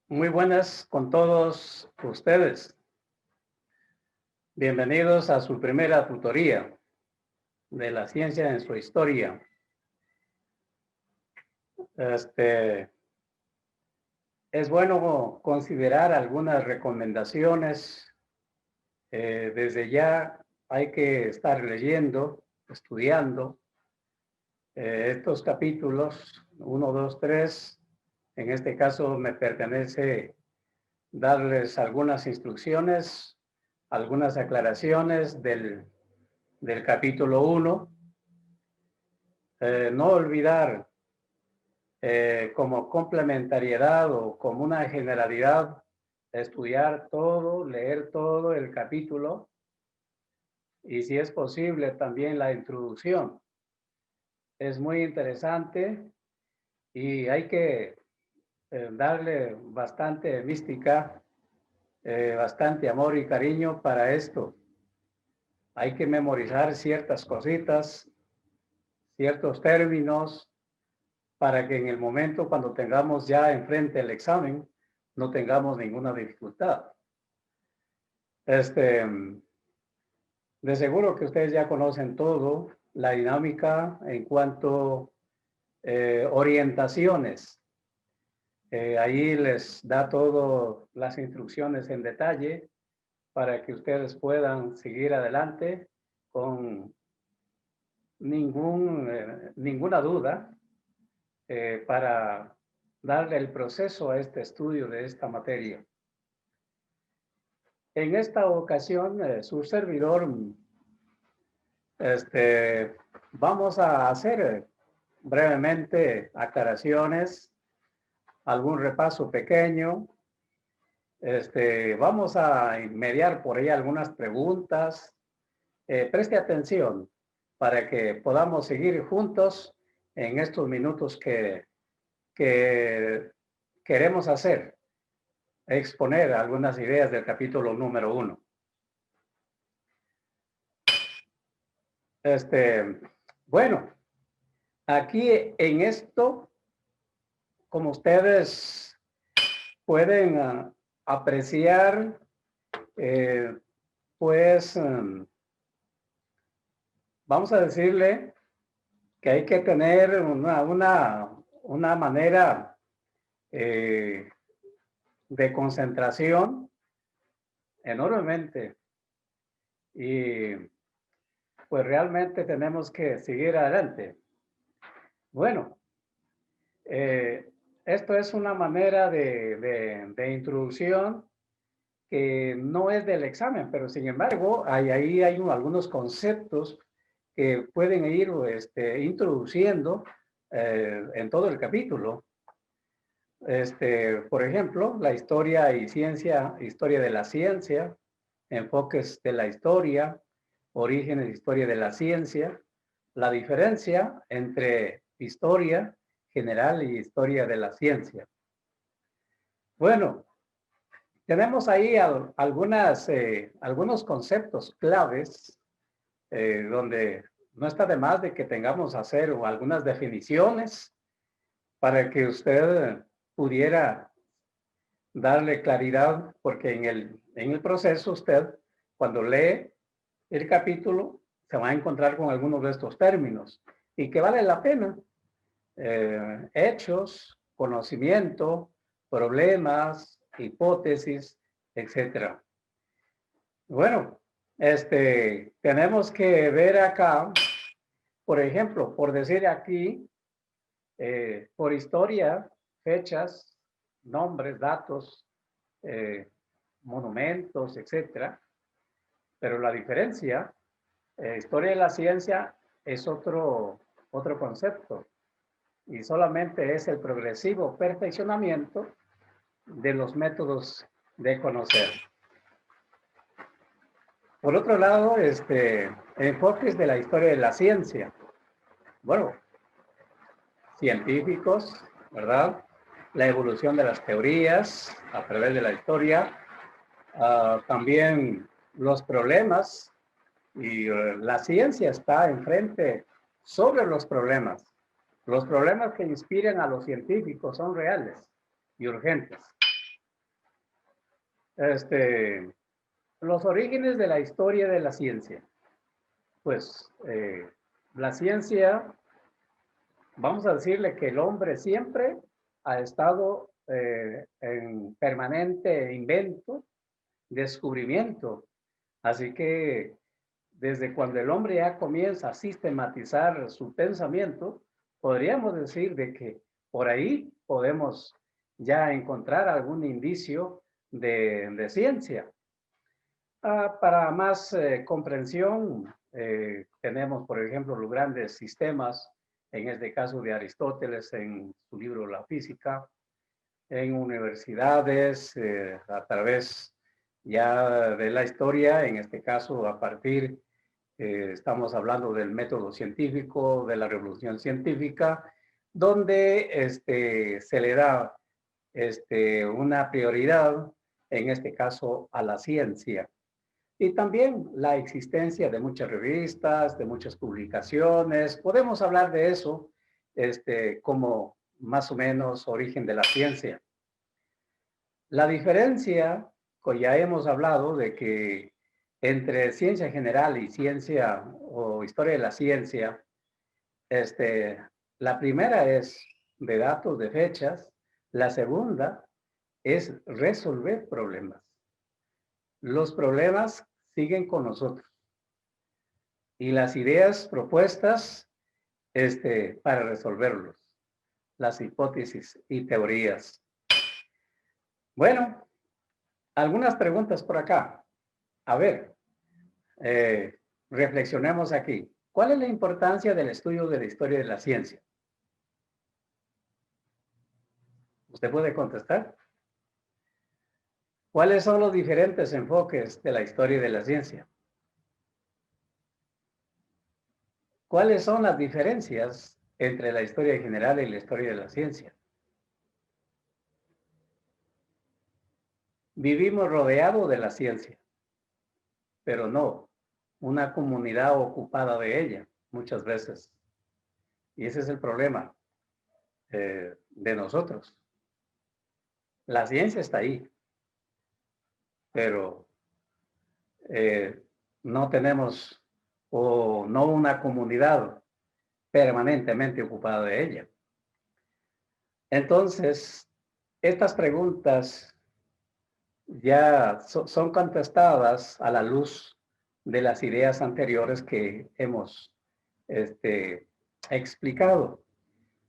Muy buenas con todos ustedes. Bienvenidos a su primera tutoría de la ciencia en su historia. Es bueno considerar algunas recomendaciones. Desde ya hay que estar leyendo, estudiando estos capítulos 1, 2, 3. En este caso me pertenece darles algunas instrucciones, algunas aclaraciones del capítulo 1. No olvidar como complementariedad o como una generalidad, estudiar todo, leer todo el capítulo y si es posible también la introducción. Es muy interesante y hay que darle bastante mística, bastante amor y cariño para esto. Hay que memorizar ciertas cositas, ciertos términos, para que en el momento cuando tengamos ya enfrente el examen, no tengamos ninguna dificultad. De seguro que ustedes ya conocen todo, la dinámica en cuanto orientaciones. Ahí les da todo las instrucciones en detalle para que ustedes puedan seguir adelante con ninguna duda para darle el proceso a este estudio de esta materia. En esta ocasión, su servidor, vamos a hacer brevemente aclaraciones, algún repaso pequeño. Vamos a mediar por ahí algunas preguntas. Preste atención para que podamos seguir juntos en estos minutos que queremos hacer, exponer algunas ideas del capítulo número 1. Bueno, aquí en esto, como ustedes pueden apreciar, pues vamos a decirle que hay que tener una manera de concentración enormemente y pues realmente tenemos que seguir adelante. Bueno, esto es una manera de introducción que no es del examen, pero sin embargo, ahí hay algunos conceptos que pueden ir introduciendo en todo el capítulo. Por ejemplo, la historia y ciencia, historia de la ciencia, enfoques de la historia, orígenes de historia de la ciencia, la diferencia entre historia general y historia de la ciencia. Bueno, tenemos ahí algunos conceptos claves donde no está de más de que tengamos hacer algunas definiciones para que usted pudiera darle claridad, porque en el proceso usted, cuando lee el capítulo, se va a encontrar con algunos de estos términos y que vale la pena. Hechos, conocimiento, problemas, hipótesis, etc. Bueno, tenemos que ver acá, por ejemplo, por decir aquí, por historia, fechas, nombres, datos, monumentos, etc. Pero la diferencia, historia de la ciencia es otro concepto y solamente es el progresivo perfeccionamiento de los métodos de conocer. Por otro lado, enfoques de la historia de la ciencia. Bueno, científicos, ¿verdad? La evolución de las teorías a través de la historia, también los problemas y la ciencia está enfrente sobre los problemas. Los problemas que inspiran a los científicos son reales y urgentes. Este, los orígenes de la historia de la ciencia. Pues la ciencia, vamos a decirle que el hombre siempre ha estado en permanente invento, descubrimiento. Así que desde cuando el hombre ya comienza a sistematizar su pensamiento, podríamos decir de que por ahí podemos ya encontrar algún indicio de ciencia. Para más comprensión, tenemos, por ejemplo, los grandes sistemas, en este caso de Aristóteles en su libro La Física, en universidades, a través ya de la historia, en este caso a partir, estamos hablando del método científico, de la revolución científica, donde se le da una prioridad, en este caso, a la ciencia. Y también la existencia de muchas revistas, de muchas publicaciones. Podemos hablar de eso como más o menos origen de la ciencia. La diferencia, que ya hemos hablado de que entre ciencia general y ciencia o historia de la ciencia, la primera es de datos, de fechas. La segunda es resolver problemas. Los problemas siguen con nosotros y las ideas propuestas para resolverlos, las hipótesis y teorías. Bueno, algunas preguntas por acá. A ver, reflexionemos aquí. ¿Cuál es la importancia del estudio de la historia de la ciencia? ¿Usted puede contestar? ¿Cuáles son los diferentes enfoques de la historia de la ciencia? ¿Cuáles son las diferencias entre la historia general y la historia de la ciencia? Vivimos rodeados de la ciencia, pero no una comunidad ocupada de ella, muchas veces. Y ese es el problema de nosotros. La ciencia está ahí, pero no tenemos o no una comunidad permanentemente ocupada de ella. Entonces, estas preguntas ya son contestadas a la luz de las ideas anteriores que hemos explicado.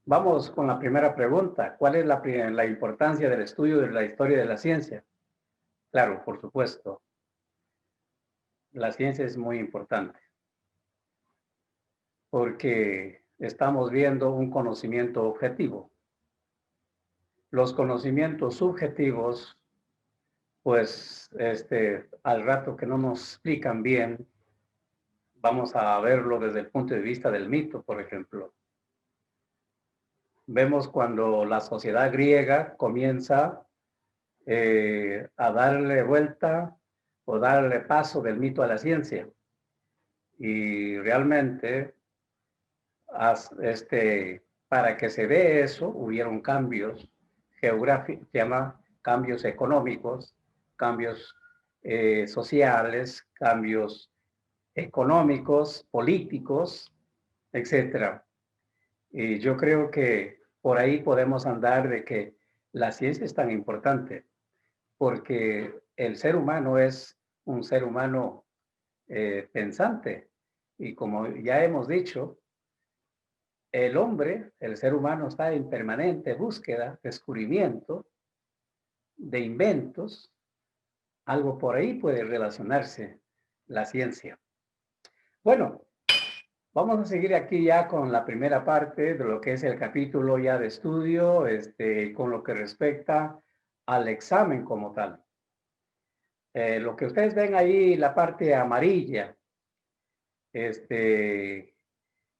Vamos con la primera pregunta. ¿Cuál es la importancia del estudio de la historia de la ciencia? Claro, por supuesto. La ciencia es muy importante porque estamos viendo un conocimiento objetivo. Los conocimientos subjetivos, pues, al rato que no nos explican bien, vamos a verlo desde el punto de vista del mito, por ejemplo. Vemos cuando la sociedad griega comienza a darle vuelta o darle paso del mito a la ciencia. Y realmente, para que se dé eso, hubieron cambios geográficos, se llama cambios económicos, cambios sociales, cambios económicos, políticos, etcétera. Y yo creo que por ahí podemos andar de que la ciencia es tan importante, porque el ser humano es un ser humano pensante. Y como ya hemos dicho, el hombre, el ser humano, está en permanente búsqueda, descubrimiento de inventos. Algo por ahí puede relacionarse la ciencia. Bueno, vamos a seguir aquí ya con la primera parte de lo que es el capítulo ya de estudio, con lo que respecta al examen como tal. Lo que ustedes ven ahí, la parte amarilla,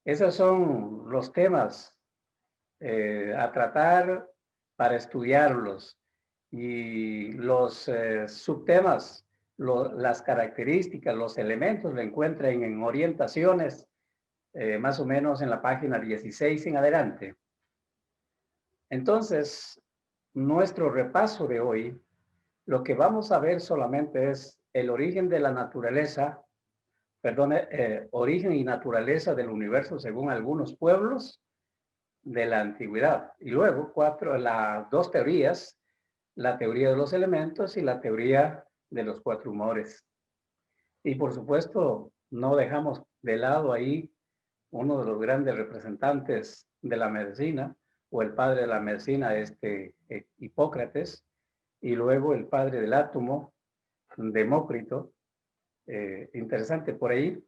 esos son los temas a tratar para estudiarlos. Y los subtemas, las características, los elementos lo encuentran en orientaciones, más o menos en la página 16 en adelante. Entonces, nuestro repaso de hoy Lo que vamos a ver solamente es el origen de la naturaleza, perdón, origen y naturaleza del universo según algunos pueblos de la antigüedad. Y luego las dos teorías, la teoría de los elementos y la teoría de los cuatro humores. Y por supuesto, no dejamos de lado ahí uno de los grandes representantes de la medicina, o el padre de la medicina, Hipócrates, y luego el padre del átomo, Demócrito. Interesante por ahí.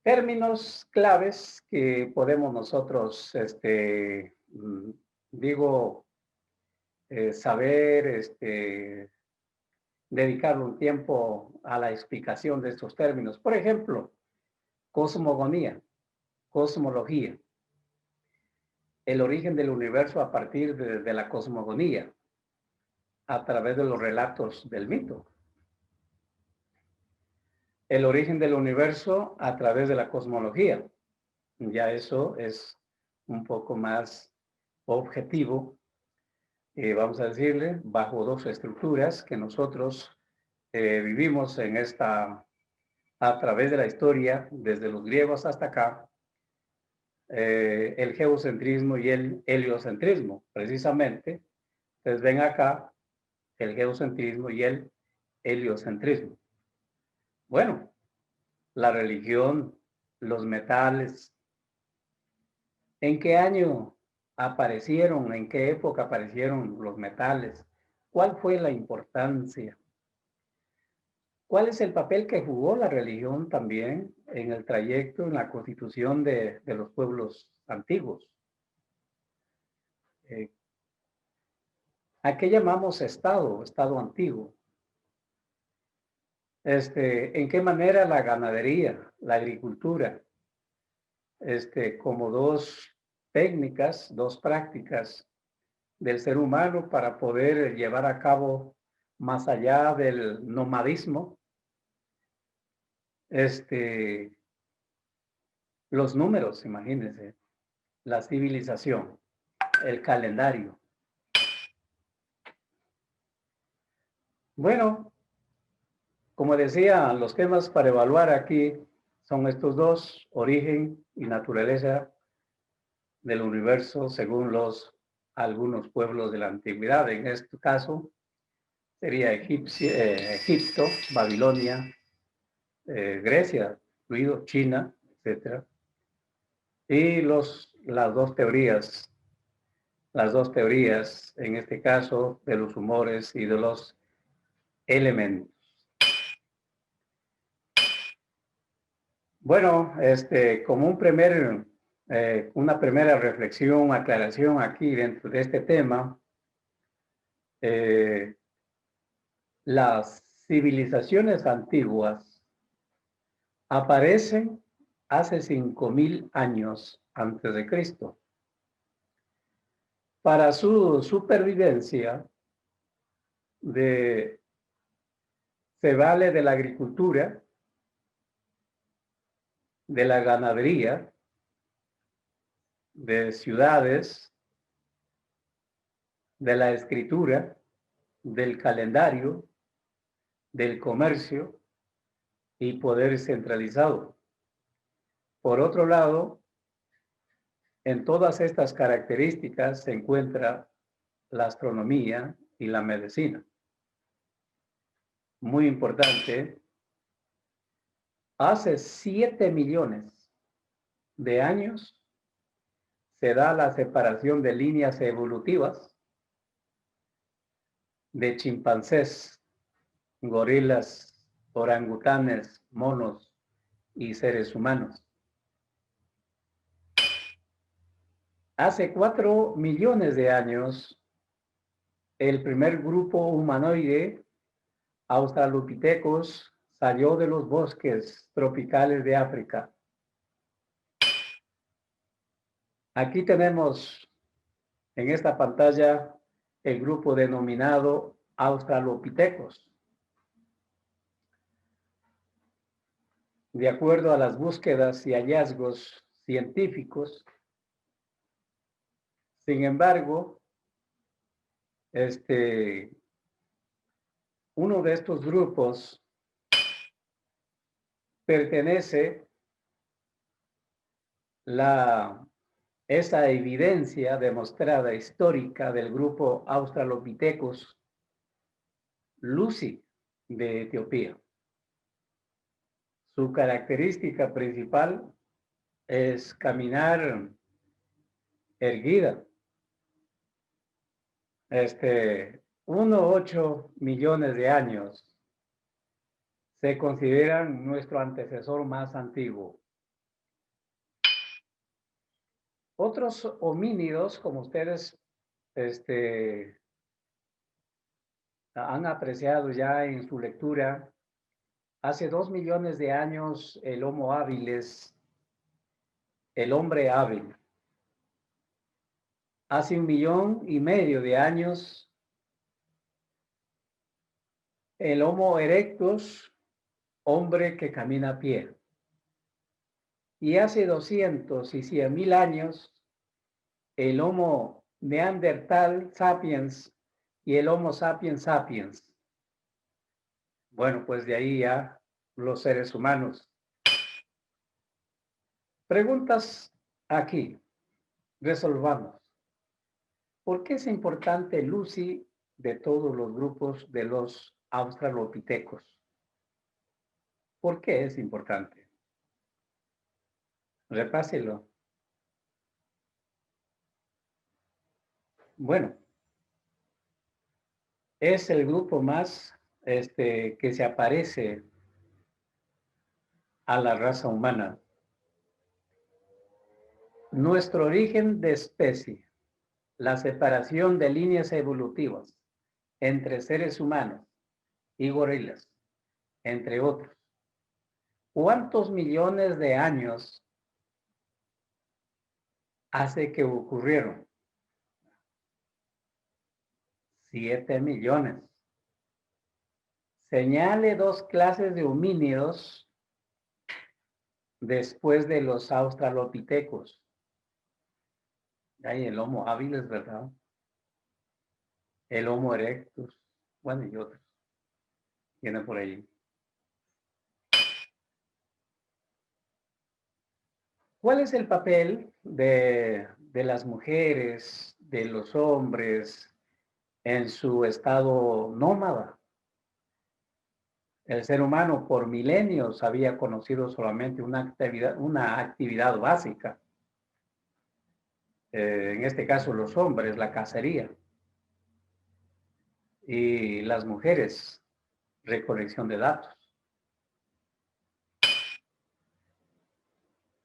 Términos claves que podemos nosotros, digo, saber, dedicarle un tiempo a la explicación de estos términos. Por ejemplo, cosmogonía, cosmología, el origen del universo a partir de la cosmogonía, a través de los relatos del mito. El origen del universo a través de la cosmología. Ya eso es un poco más objetivo, vamos a decirle, bajo dos estructuras que nosotros vivimos en a través de la historia, desde los griegos hasta acá, el geocentrismo y el heliocentrismo, precisamente. Entonces ven acá el geocentrismo y el heliocentrismo. Bueno, la religión, los metales, ¿en qué año aparecieron? ¿En qué época aparecieron los metales? ¿Cuál fue la importancia? ¿Cuál es el papel que jugó la religión también en el trayecto, en la constitución de los pueblos antiguos? ¿A qué llamamos Estado, Estado antiguo? ¿En qué manera la ganadería, la agricultura, como dos técnicas, dos prácticas del ser humano para poder llevar a cabo más allá del nomadismo, los números, imagínense, la civilización, el calendario? Bueno, como decía, los temas para evaluar aquí son estos dos: origen y naturaleza del universo según algunos pueblos de la antigüedad. En este caso sería Egipto, Babilonia, Grecia, incluido China, etcétera. Y las dos teorías, en este caso, de los humores y de los elementos. Bueno, como una primera reflexión, aclaración aquí dentro de este tema, las civilizaciones antiguas aparecen hace 5.000 años antes de Cristo. Para su supervivencia, se vale de la agricultura, de la ganadería, de ciudades, de la escritura, del calendario, del comercio y poder centralizado. Por otro lado, en todas estas características se encuentra la astronomía y la medicina. Muy importante, hace 7 millones de años se da la separación de líneas evolutivas de chimpancés, gorilas, orangutanes, monos y seres humanos. Hace 4 millones de años, el primer grupo humanoide, Australopithecus, salió de los bosques tropicales de África. Aquí tenemos en esta pantalla el grupo denominado Australopithecus. De acuerdo a las búsquedas y hallazgos científicos, sin embargo, uno de estos grupos pertenece esa evidencia demostrada histórica del grupo Australopithecus lucy de Etiopía. Su característica principal es caminar erguida. 1,8 millones de años se consideran nuestro antecesor más antiguo. Otros homínidos, como ustedes han apreciado ya en su lectura, hace 2 millones de años el Homo habilis, el hombre hábil. Hace 1,5 millones de años el Homo erectus, hombre que camina a pie. Y hace 200 y 100,000 años el Homo neandertal sapiens y el Homo sapiens sapiens. Bueno, pues de ahí ya los seres humanos. Preguntas aquí, resolvamos. ¿Por qué es importante Lucy de todos los grupos de los australopithecus? ¿Por qué es importante? Repáselo. Bueno, es el grupo más que se aparece a la raza humana. Nuestro origen de especie, la separación de líneas evolutivas entre seres humanos y gorilas, entre otros. ¿Cuántos millones de años hace que ocurrieron? 7 millones. Señale 2 clases de homínidos después de los australopithecus. Hay el Homo habilis, ¿verdad? El Homo erectus, bueno, y otros. Viene por ahí. ¿Cuál es el papel de las mujeres, de los hombres en su estado nómada? El ser humano por milenios había conocido solamente una actividad básica. En este caso los hombres, la cacería. Y las mujeres, recolección de datos.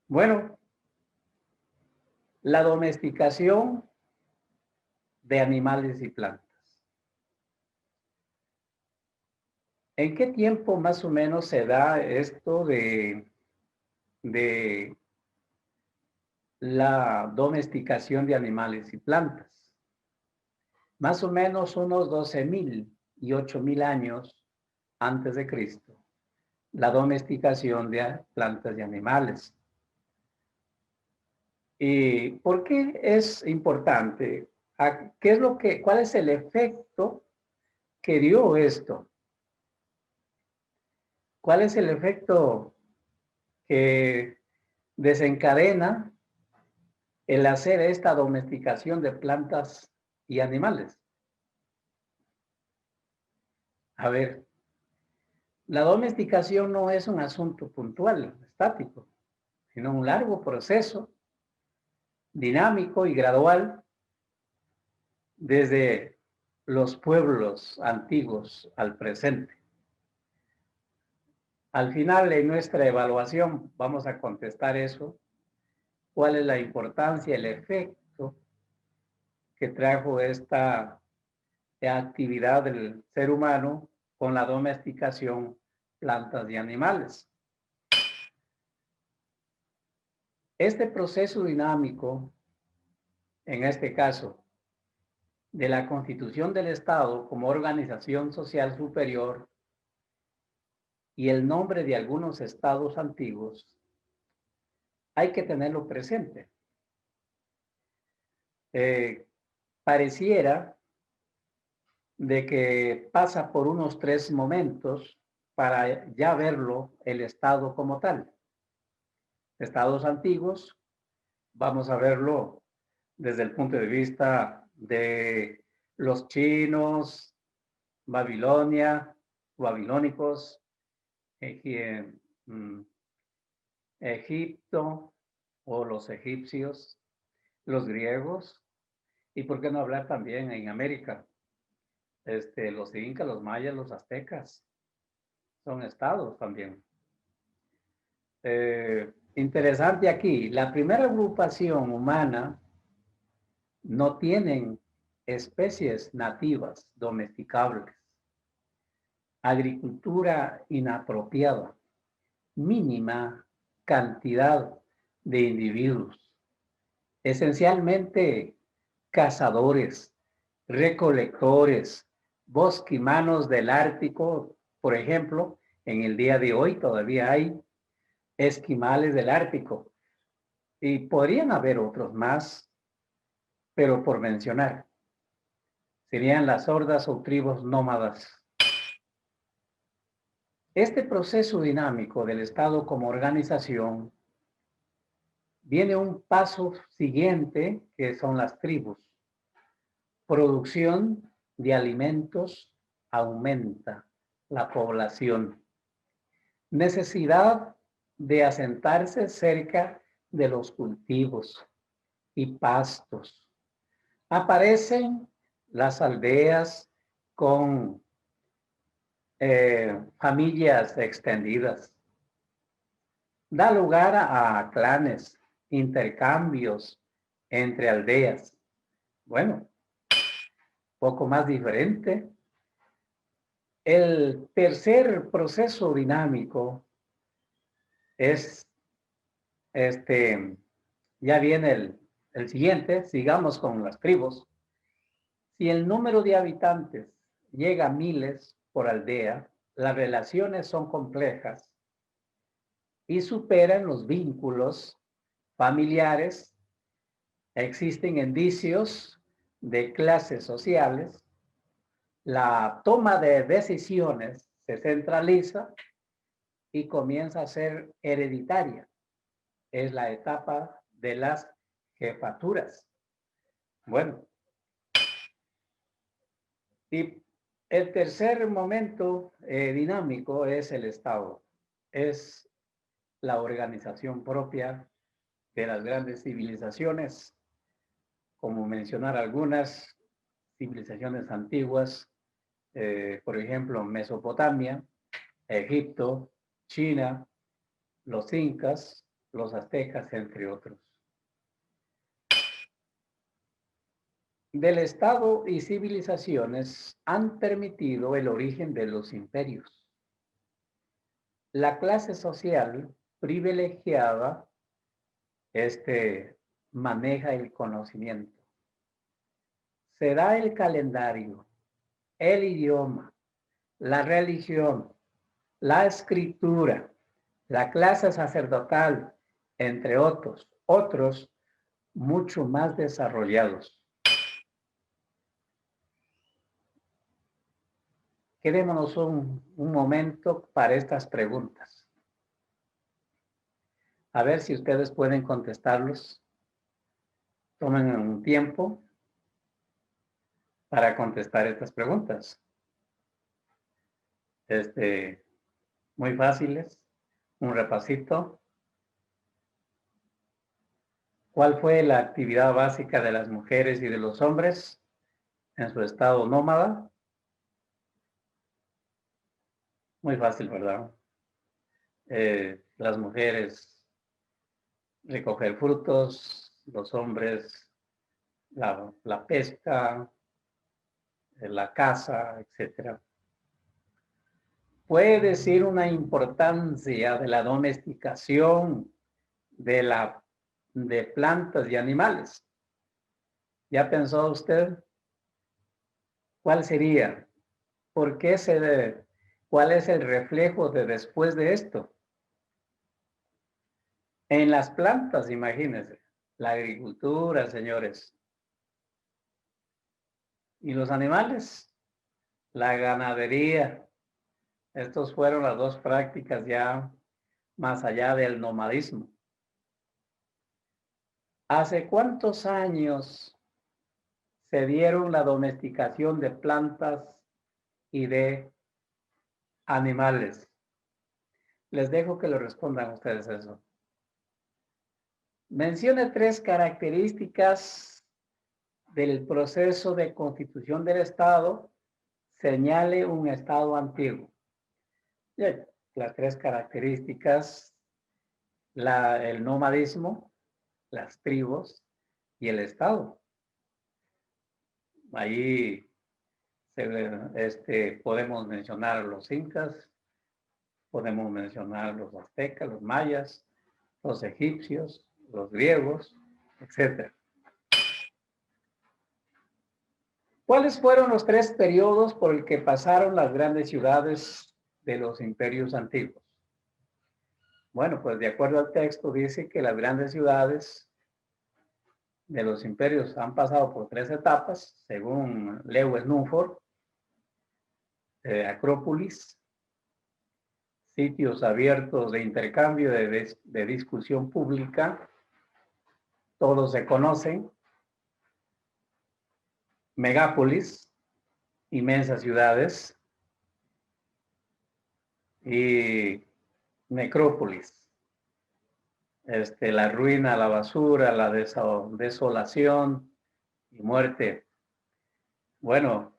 Bueno, la domesticación de animales y plantas. ¿En qué tiempo más o menos se da esto de la domesticación de animales y plantas? Más o menos unos 12,000 y 8,000 años antes de Cristo. La domesticación de plantas y animales. ¿Y por qué es importante? ¿Cuál es el efecto que dio esto? ¿Cuál es el efecto que desencadena el hacer esta domesticación de plantas y animales? A ver, la domesticación no es un asunto puntual, estático, sino un largo proceso dinámico y gradual desde los pueblos antiguos al presente. Al final de nuestra evaluación vamos a contestar eso. ¿Cuál es la importancia, el efecto que trajo esta actividad del ser humano con la domesticación plantas y animales? Este proceso dinámico, en este caso, de la constitución del Estado como organización social superior y el nombre de algunos estados antiguos, hay que tenerlo presente. Pareciera de que pasa por unos 3 momentos para ya verlo el Estado como tal. Estados antiguos, vamos a verlo desde el punto de vista de los chinos, Babilonia, babilónicos, mm, Egipto o los egipcios, los griegos, y por qué no hablar también en América, los incas, los mayas, los aztecas, son estados también. Interesante aquí, la primera agrupación humana no tienen especies nativas domesticables, agricultura inapropiada, mínima cantidad de individuos, esencialmente cazadores, recolectores, bosquimanos del Ártico, por ejemplo, en el día de hoy todavía hay esquimales del Ártico y podrían haber otros más, pero por mencionar, serían las hordas o tribus nómadas. Este proceso dinámico del Estado como organización viene un paso siguiente, que son las tribus. Producción de alimentos aumenta la población. Necesidad de asentarse cerca de los cultivos y pastos. Aparecen las aldeas con familias extendidas. Da lugar a clanes, intercambios entre aldeas. Bueno, poco más diferente. El tercer proceso dinámico es, ya viene el siguiente, sigamos con las tribus. Si el número de habitantes llega a miles por aldea, las relaciones son complejas y superan los vínculos familiares. Existen indicios de clases sociales. La toma de decisiones se centraliza y comienza a ser hereditaria. Es la etapa de las jefaturas. Bueno, y el tercer momento dinámico es el Estado. Es la organización propia de las grandes civilizaciones, como mencionar algunas civilizaciones antiguas, por ejemplo, Mesopotamia, Egipto, China, los incas, los aztecas, entre otros. Del Estado y civilizaciones han permitido el origen de los imperios. La clase social privilegiada maneja el conocimiento. Se da el calendario, el idioma, la religión, la escritura, la clase sacerdotal, entre otros mucho más desarrollados. Quedémonos un momento para estas preguntas. A ver si ustedes pueden contestarlos. Tomen un tiempo para contestar estas preguntas. Muy fáciles. Un repasito. ¿Cuál fue la actividad básica de las mujeres y de los hombres en su estado nómada? Muy fácil, ¿verdad? Las mujeres recoger frutos, los hombres la pesca, la caza, etc. Puede decir una importancia de la domesticación de plantas y animales. ¿Ya pensó usted cuál sería? ¿Por qué cuál es el reflejo de después de esto? En las plantas, imagínense, la agricultura, señores. ¿Y los animales? la ganadería. Estos fueron las dos prácticas ya más allá del nomadismo. ¿Hace cuántos años se dieron la domesticación de plantas y de animales? Les dejo que lo respondan ustedes eso. Mencione 3 características del proceso de constitución del Estado. Señale un Estado antiguo. Bien, las 3 características, el nomadismo, las tribus y el Estado. Ahí podemos mencionar a los incas, podemos mencionar los aztecas, los mayas, los egipcios, los griegos, etc. ¿Cuáles fueron los 3 periodos por el que pasaron las grandes ciudades de los imperios antiguos? Bueno, pues de acuerdo al texto dice que las grandes ciudades de los imperios han pasado por 3 etapas, según Lewis Mumford: Acrópolis, sitios abiertos de intercambio, de discusión pública, todos se conocen; megápolis, inmensas ciudades; y necrópolis, la ruina, la basura, la desolación y muerte. Bueno,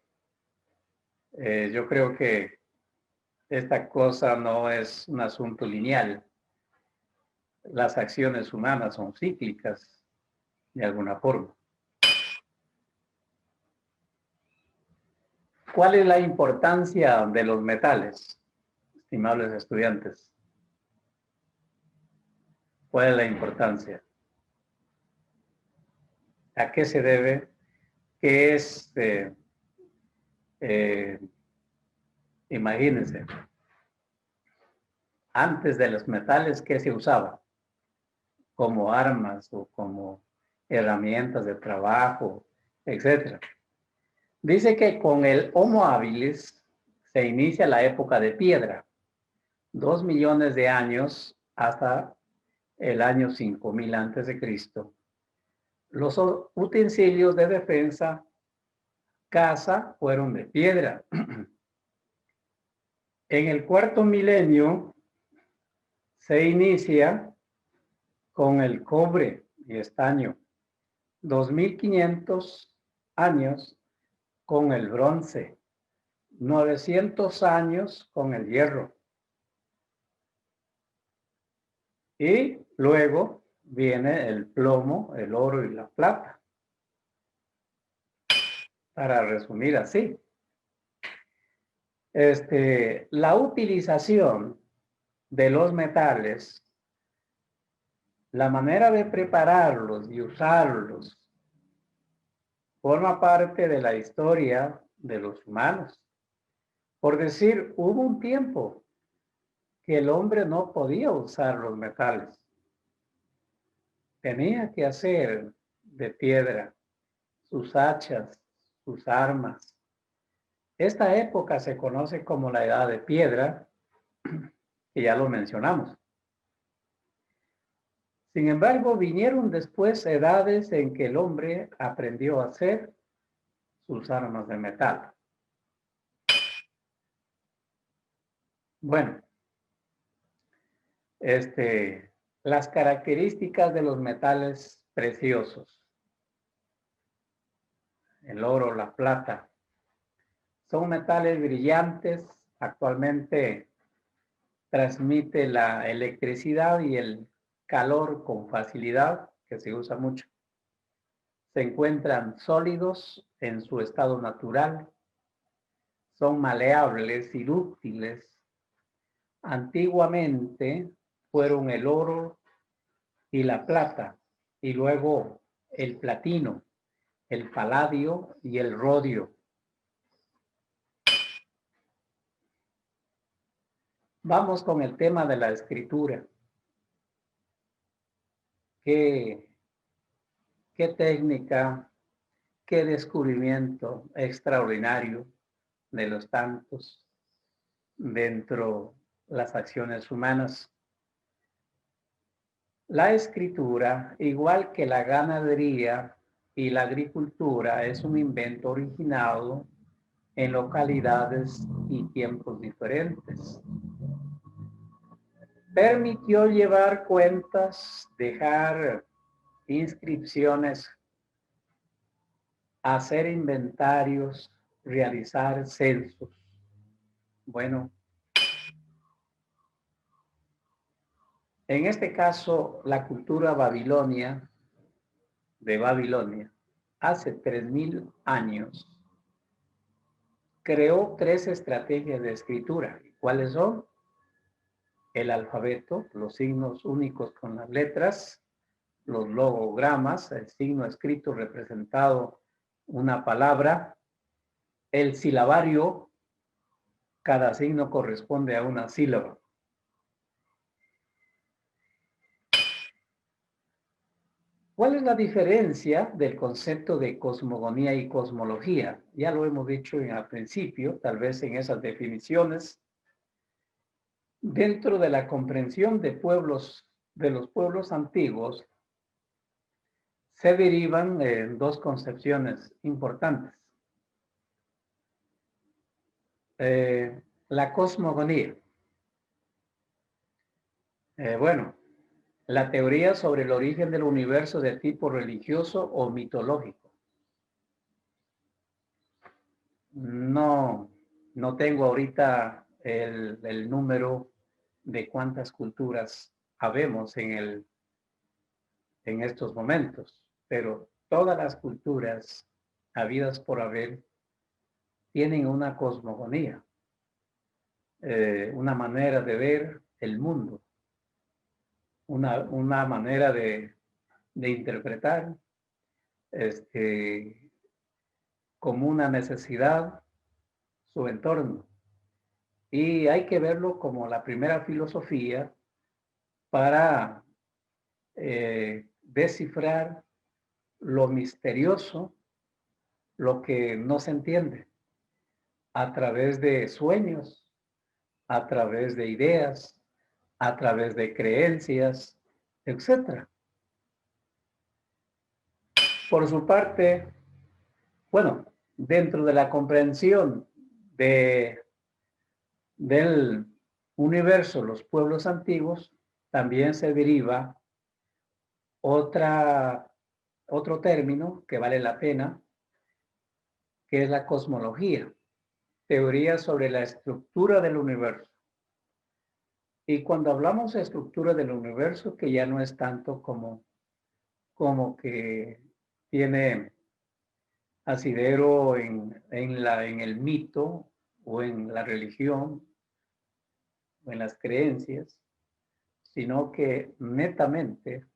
yo creo que esta cosa no es un asunto lineal. Las acciones humanas son cíclicas de alguna forma. ¿Cuál es la importancia de los metales, estimables estudiantes? ¿Cuál es la importancia? ¿A qué se debe? ¿Qué es? Imagínense, antes de los metales, ¿qué se usaba? Como armas o como herramientas de trabajo, etc. Dice que con el Homo habilis se inicia la época de piedra, 2 millones de años hasta el año 5000 antes de Cristo. Los utensilios de defensa, caza, fueron de piedra. En el 4.º milenio se inicia con el cobre y estaño, 2500 años con el bronce, 900 años con el hierro. Y luego viene el plomo, el oro y la plata. Para resumir así, la utilización de los metales, la manera de prepararlos y usarlos, forma parte de la historia de los humanos. Por decir, hubo un tiempo que el hombre no podía usar los metales. Tenía que hacer de piedra sus hachas, sus armas. Esta época se conoce como la Edad de Piedra, que ya lo mencionamos. Sin embargo, vinieron después edades en que el hombre aprendió a hacer sus armas de metal. Bueno, las características de los metales preciosos, el oro, la plata, son metales brillantes. Actualmente transmite la electricidad y el calor con facilidad, que se usa mucho. Se encuentran sólidos en su estado natural, son maleables y dúctiles. Antiguamente fueron el oro y la plata, y luego el platino, el paladio y el rodio. Vamos con el tema de la escritura. ¿Qué técnica, qué descubrimiento extraordinario de los tantos dentro de las acciones humanas. La escritura, igual que la ganadería y la agricultura, es un invento originado en localidades y tiempos diferentes. Permitió llevar cuentas, dejar inscripciones, hacer inventarios, realizar censos. Bueno, en este caso, la cultura de Babilonia, hace 3000 años, creó 3 estrategias de escritura. ¿Cuáles son? El alfabeto, los signos únicos con las letras, los logogramas, el signo escrito representado una palabra, el silabario, cada signo corresponde a una sílaba. ¿Cuál es la diferencia del concepto de cosmogonía y cosmología? Ya lo hemos dicho al principio, tal vez en esas definiciones. Dentro de la comprensión de los pueblos antiguos, se derivan dos concepciones importantes. La cosmogonía. Bueno, la teoría sobre el origen del universo de tipo religioso o mitológico. No tengo ahorita el número de cuántas culturas habemos en estos momentos, pero todas las culturas habidas por haber tienen una cosmogonía, una manera de ver el mundo, una manera de interpretar como una necesidad su entorno. Y hay que verlo como la primera filosofía para descifrar lo misterioso, lo que no se entiende, a través de sueños, a través de ideas, a través de creencias, etc. Por su parte, bueno, dentro de la comprensión del universo, los pueblos antiguos, también se deriva otro término que vale la pena, que es la cosmología, teoría sobre la estructura del universo. Y cuando hablamos de estructura del universo, que ya no es tanto como que tiene asidero en el mito o en la religión o en las creencias, sino que netamente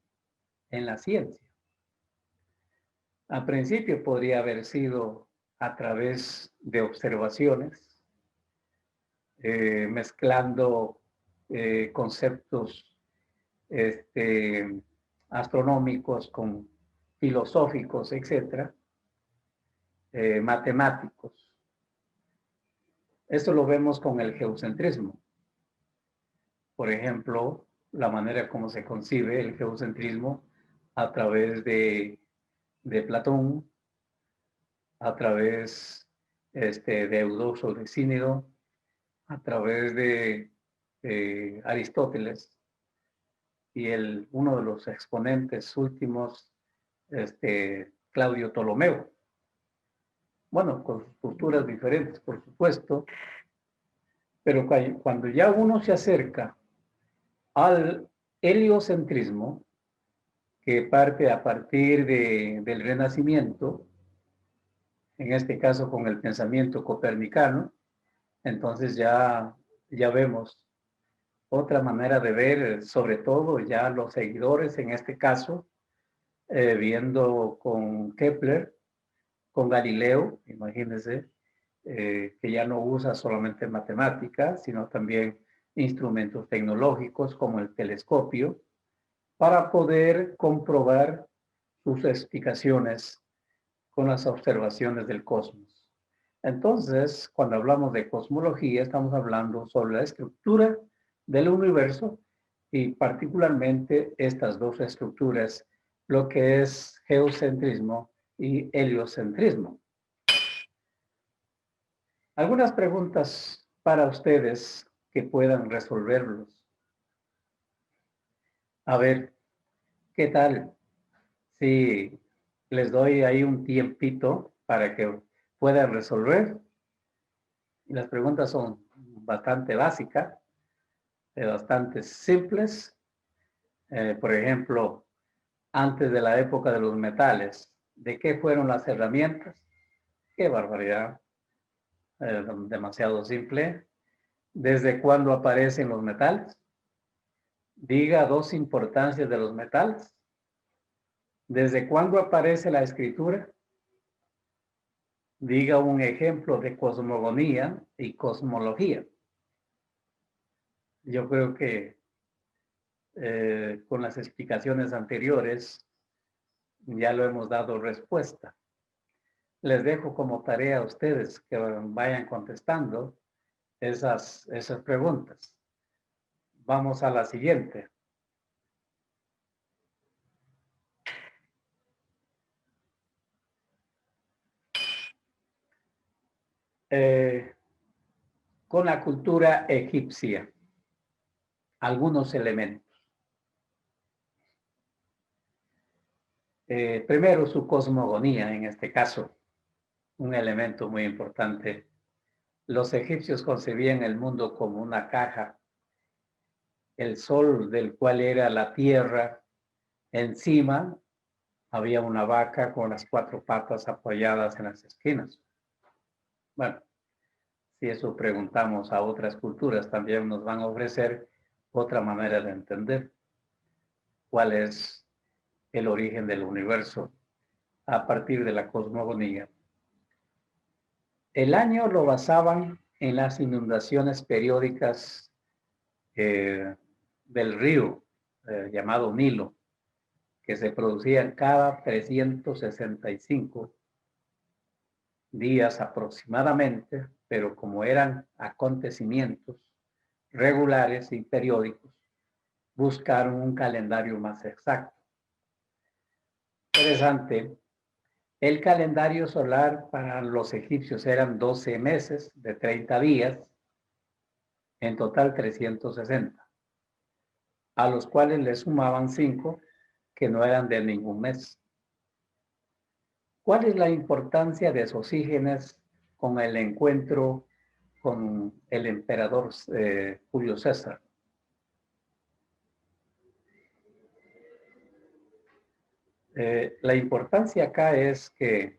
en la ciencia. Al principio podría haber sido a través de observaciones, mezclando conceptos astronómicos con filosóficos, etcétera, matemáticos. Esto lo vemos con el geocentrismo. Por ejemplo, la manera como se concibe el geocentrismo a través de Platón, a través de Eudoxo de Cínido, a través de Aristóteles y uno de los exponentes últimos, Claudio Ptolomeo. Bueno, con sus posturas diferentes, por supuesto, pero cuando ya uno se acerca al heliocentrismo, que parte a partir del Renacimiento, en este caso con el pensamiento copernicano, entonces ya vemos otra manera de ver, sobre todo ya los seguidores, en este caso, viendo con Kepler, con Galileo, imagínense, que ya no usa solamente matemáticas, sino también instrumentos tecnológicos como el telescopio, para poder comprobar sus explicaciones con las observaciones del cosmos. Entonces, cuando hablamos de cosmología, estamos hablando sobre la estructura del universo y particularmente estas dos estructuras, lo que es geocentrismo y heliocentrismo. Algunas preguntas para ustedes que puedan resolverlos. A ver, ¿qué tal si les doy ahí un tiempito para que puedan resolver? Las preguntas son bastante básicas, bastante simples. Por ejemplo, antes de la época de los metales, ¿de qué fueron las herramientas? ¡Qué barbaridad! Demasiado simple. ¿Desde cuándo aparecen los metales? Diga dos importancias de los metales. ¿Desde cuándo aparece la escritura? Diga un ejemplo de cosmogonía y cosmología. Yo creo que con las explicaciones anteriores ya lo hemos dado respuesta. Les dejo como tarea a ustedes que vayan contestando esas preguntas. Vamos a la siguiente. Con la cultura egipcia, algunos elementos. Primero, su cosmogonía, en este caso, un elemento muy importante. Los egipcios concebían el mundo como una caja, el sol del cual era la tierra, encima había una vaca con las cuatro patas apoyadas en las esquinas. Bueno, si eso preguntamos a otras culturas, también nos van a ofrecer otra manera de entender cuál es el origen del universo a partir de la cosmogonía. El año lo basaban en las inundaciones periódicas del río llamado Nilo, que se producían cada 365 días aproximadamente, pero como eran acontecimientos regulares y periódicos, buscaron un calendario más exacto. Interesante. El calendario solar para los egipcios eran 12 meses de 30 días, en total 360, a los cuales le sumaban 5 que no eran de ningún mes. ¿Cuál es la importancia de Sosígenes con el encuentro con el emperador Julio César? La importancia acá es que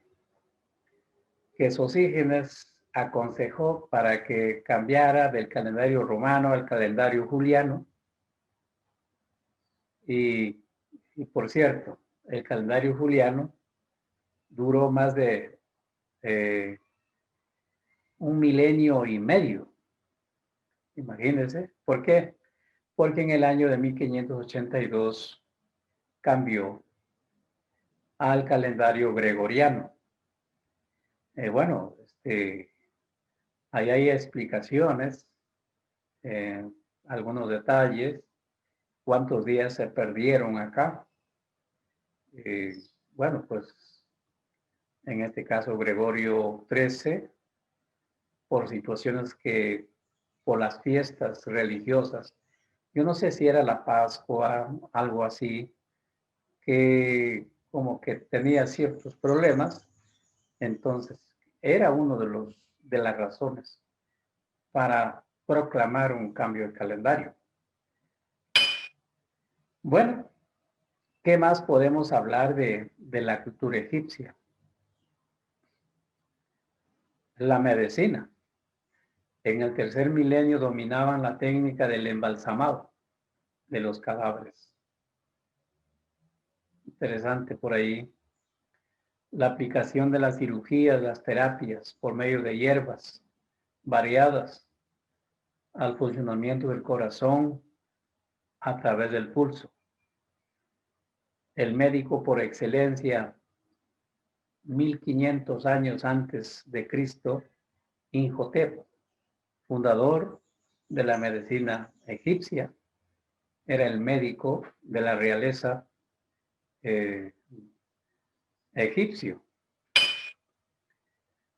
Sosígenes aconsejó para que cambiara del calendario romano al calendario juliano. Y por cierto, el calendario juliano duró más de 1,500,000 años. Imagínense. ¿Por qué? Porque en el año de 1582 cambió al calendario gregoriano. Bueno, ahí hay explicaciones, algunos detalles, cuántos días se perdieron acá. Bueno, pues en este caso Gregorio XIII, por situaciones por las fiestas religiosas, yo no sé si era la Pascua, algo así, que como que tenía ciertos problemas, entonces era uno de las razones para proclamar un cambio de calendario. Bueno, ¿qué más podemos hablar de la cultura egipcia? La medicina. En el tercer milenio dominaban la técnica del embalsamado de los cadáveres. Interesante por ahí. La aplicación de las cirugías, las terapias por medio de hierbas variadas al funcionamiento del corazón a través del pulso. El médico por excelencia 1500 años antes de Cristo, Imhotep, fundador de la medicina egipcia, era el médico de la realeza egipcio.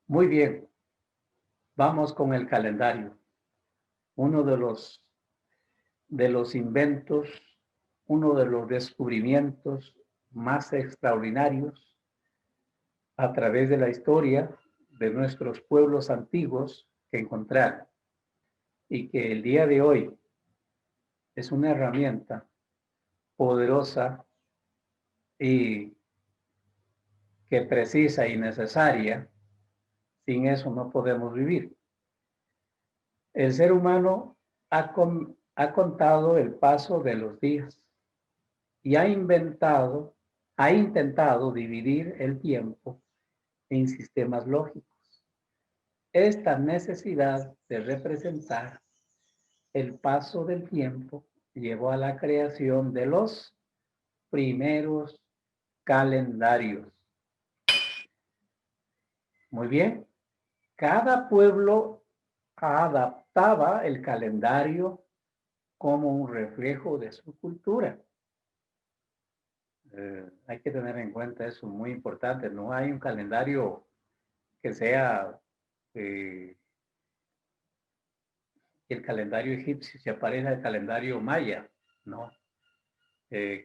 Muy bien, vamos con el calendario. Uno de los inventos, uno de los descubrimientos más extraordinarios a través de la historia de nuestros pueblos antiguos que encontrar, y que el día de hoy es una herramienta poderosa y que precisa y necesaria. Sin eso no podemos vivir. El ser humano ha contado el paso de los días y ha intentado dividir el tiempo en sistemas lógicos. Esta necesidad de representar el paso del tiempo llevó a la creación de los primeros calendarios. Muy bien, cada pueblo adaptaba el calendario como un reflejo de su cultura. Hay que tener en cuenta eso, muy importante. No hay un calendario que sea el calendario egipcio se aparece al calendario maya, ¿no?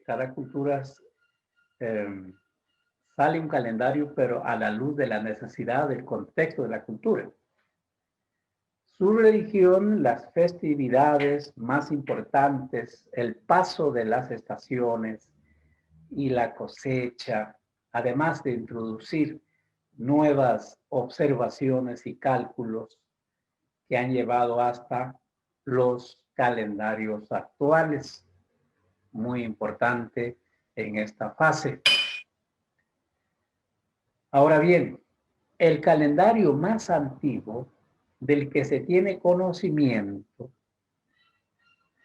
Cada cultura sale un calendario, pero a la luz de la necesidad, del contexto de la cultura. Su religión, las festividades más importantes, el paso de las estaciones y la cosecha, además de introducir nuevas observaciones y cálculos que han llevado hasta los calendarios actuales. Muy importante en esta fase. Ahora bien, el calendario más antiguo del que se tiene conocimiento,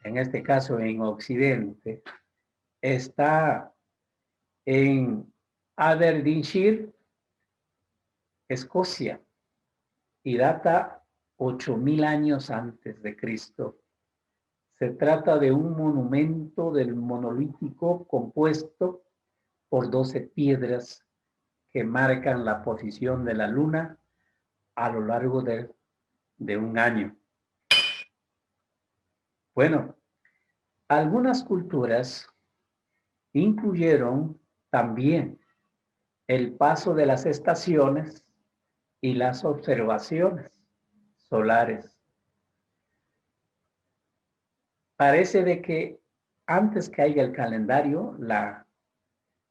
en este caso en Occidente, está en Aberdeenshire, Escocia, y data 8000 años antes de Cristo. Se trata de un monumento del monolítico compuesto por 12 piedras que marcan la posición de la luna a lo largo de un año. Bueno, algunas culturas incluyeron también el paso de las estaciones y las observaciones solares. Parece de que antes que haya el calendario,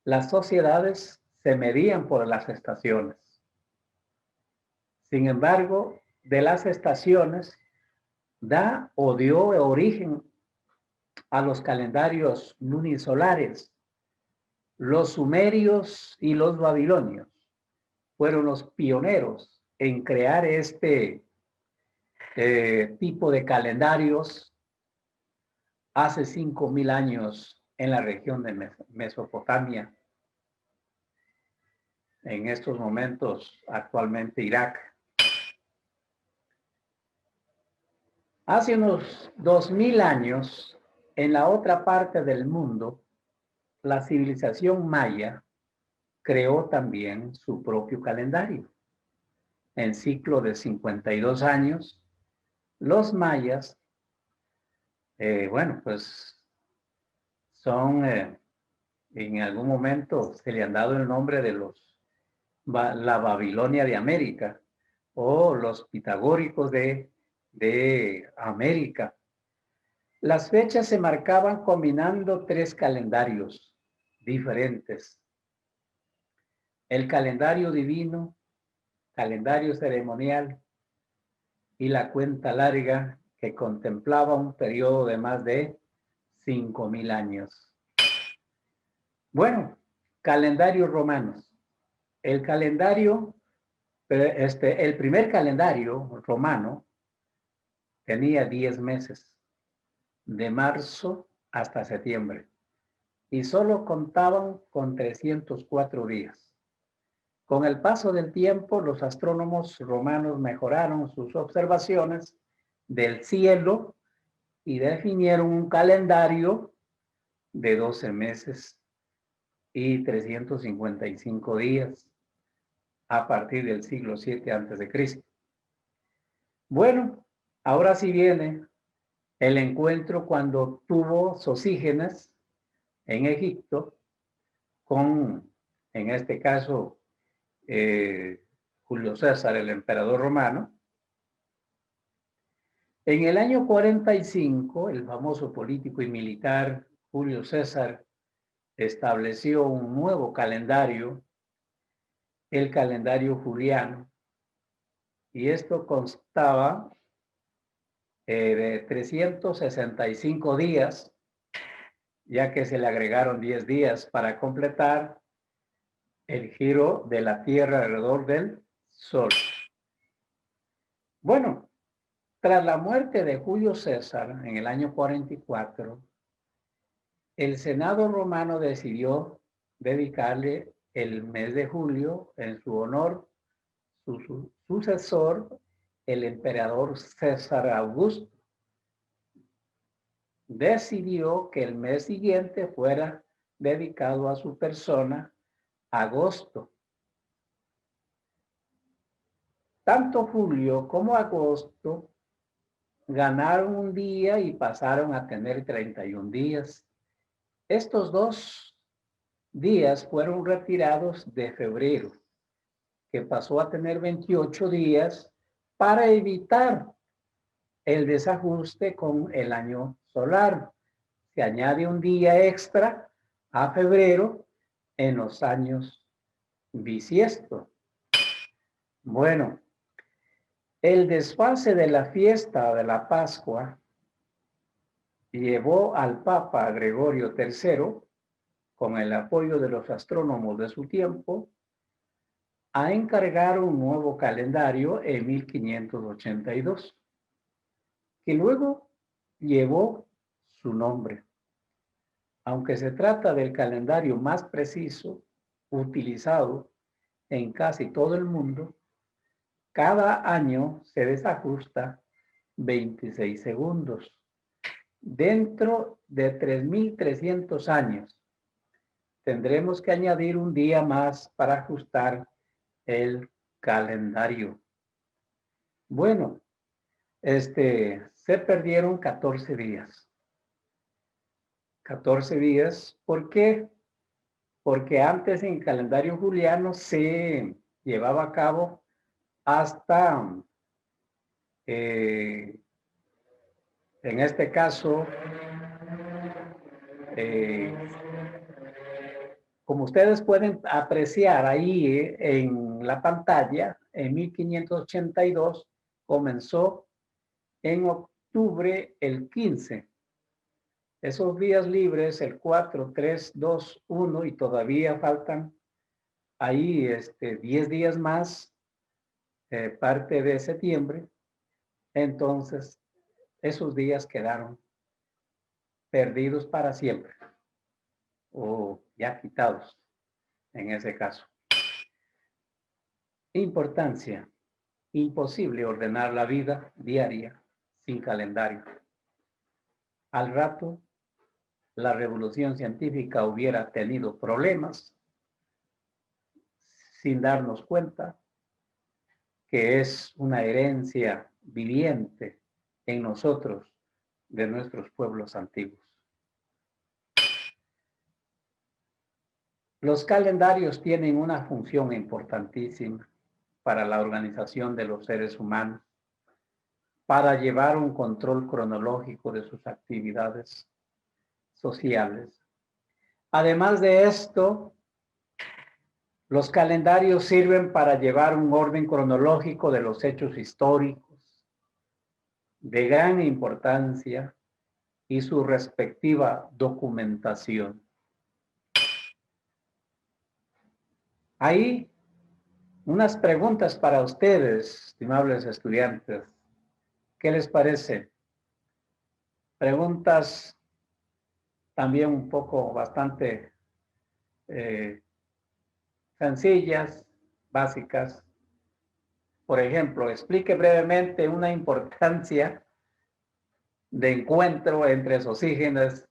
las sociedades se medían por las estaciones. Sin embargo, de las estaciones da o dio origen a los calendarios lunisolares. Los sumerios y los babilonios fueron los pioneros en crear este tipo de calendarios hace 5000 años en la región de Mesopotamia. En estos momentos, actualmente Irak. Hace unos 2000 años, en la otra parte del mundo, la civilización maya creó también su propio calendario. En ciclo de 52 años, los mayas, bueno, pues son, en algún momento se le han dado el nombre de la Babilonia de América o los pitagóricos de América. Las fechas se marcaban combinando 3 calendarios diferentes: el calendario divino, calendario ceremonial y la cuenta larga, que contemplaba un periodo de más de 5000 años. Bueno, calendarios romanos. El primer calendario romano tenía 10 meses, de marzo hasta septiembre, y solo contaban con 304 días. Con el paso del tiempo, los astrónomos romanos mejoraron sus observaciones del cielo y definieron un calendario de 12 meses y 355 días a partir del siglo 7 a.C. Bueno, ahora sí viene el encuentro cuando tuvo Sosígenes en Egipto con, en este caso, Julio César, el emperador romano. En el año 45, el famoso político y militar Julio César estableció un nuevo calendario, el calendario juliano, y esto constaba de 365 días, ya que se le agregaron 10 días para completar el giro de la Tierra alrededor del Sol. Bueno, tras la muerte de Julio César en el año 44, el Senado romano decidió dedicarle el mes de julio en su honor. Su sucesor, el emperador César Augusto, decidió que el mes siguiente fuera dedicado a su persona, agosto. Tanto julio como agosto ganaron un día y pasaron a tener 31 días. Estos dos días fueron retirados de febrero, que pasó a tener 28 días para evitar el desajuste con el año solar. Se añade un día extra a febrero en los años bisiestos. Bueno, el desfase de la fiesta de la Pascua llevó al Papa Gregorio III, con el apoyo de los astrónomos de su tiempo, a encargar un nuevo calendario en 1582, que luego llevó su nombre. Aunque se trata del calendario más preciso utilizado en casi todo el mundo, cada año se desajusta 26 segundos. Dentro de 3.300 años, tendremos que añadir un día más para ajustar el calendario. Bueno, se perdieron 14 días. 14 días, ¿por qué? Porque antes en el calendario juliano se llevaba a cabo hasta, en este caso, como ustedes pueden apreciar ahí en la pantalla, en 1582 comenzó en octubre el 15. Esos días libres, el 4, 3, 2, 1, y todavía faltan ahí 10 días más, parte de septiembre. Entonces, esos días quedaron perdidos para siempre, o ya quitados en ese caso. Importancia: imposible ordenar la vida diaria sin calendario. Al rato, la revolución científica hubiera tenido problemas sin darnos cuenta que es una herencia viviente en nosotros de nuestros pueblos antiguos. Los calendarios tienen una función importantísima para la organización de los seres humanos, para llevar un control cronológico de sus actividades sociales. Además de esto, los calendarios sirven para llevar un orden cronológico de los hechos históricos de gran importancia y su respectiva documentación. Hay unas preguntas para ustedes, estimables estudiantes. ¿Qué les parece? Preguntas también un poco bastante sencillas, básicas. Por ejemplo, explique brevemente una importancia de encuentro entre Sosígenes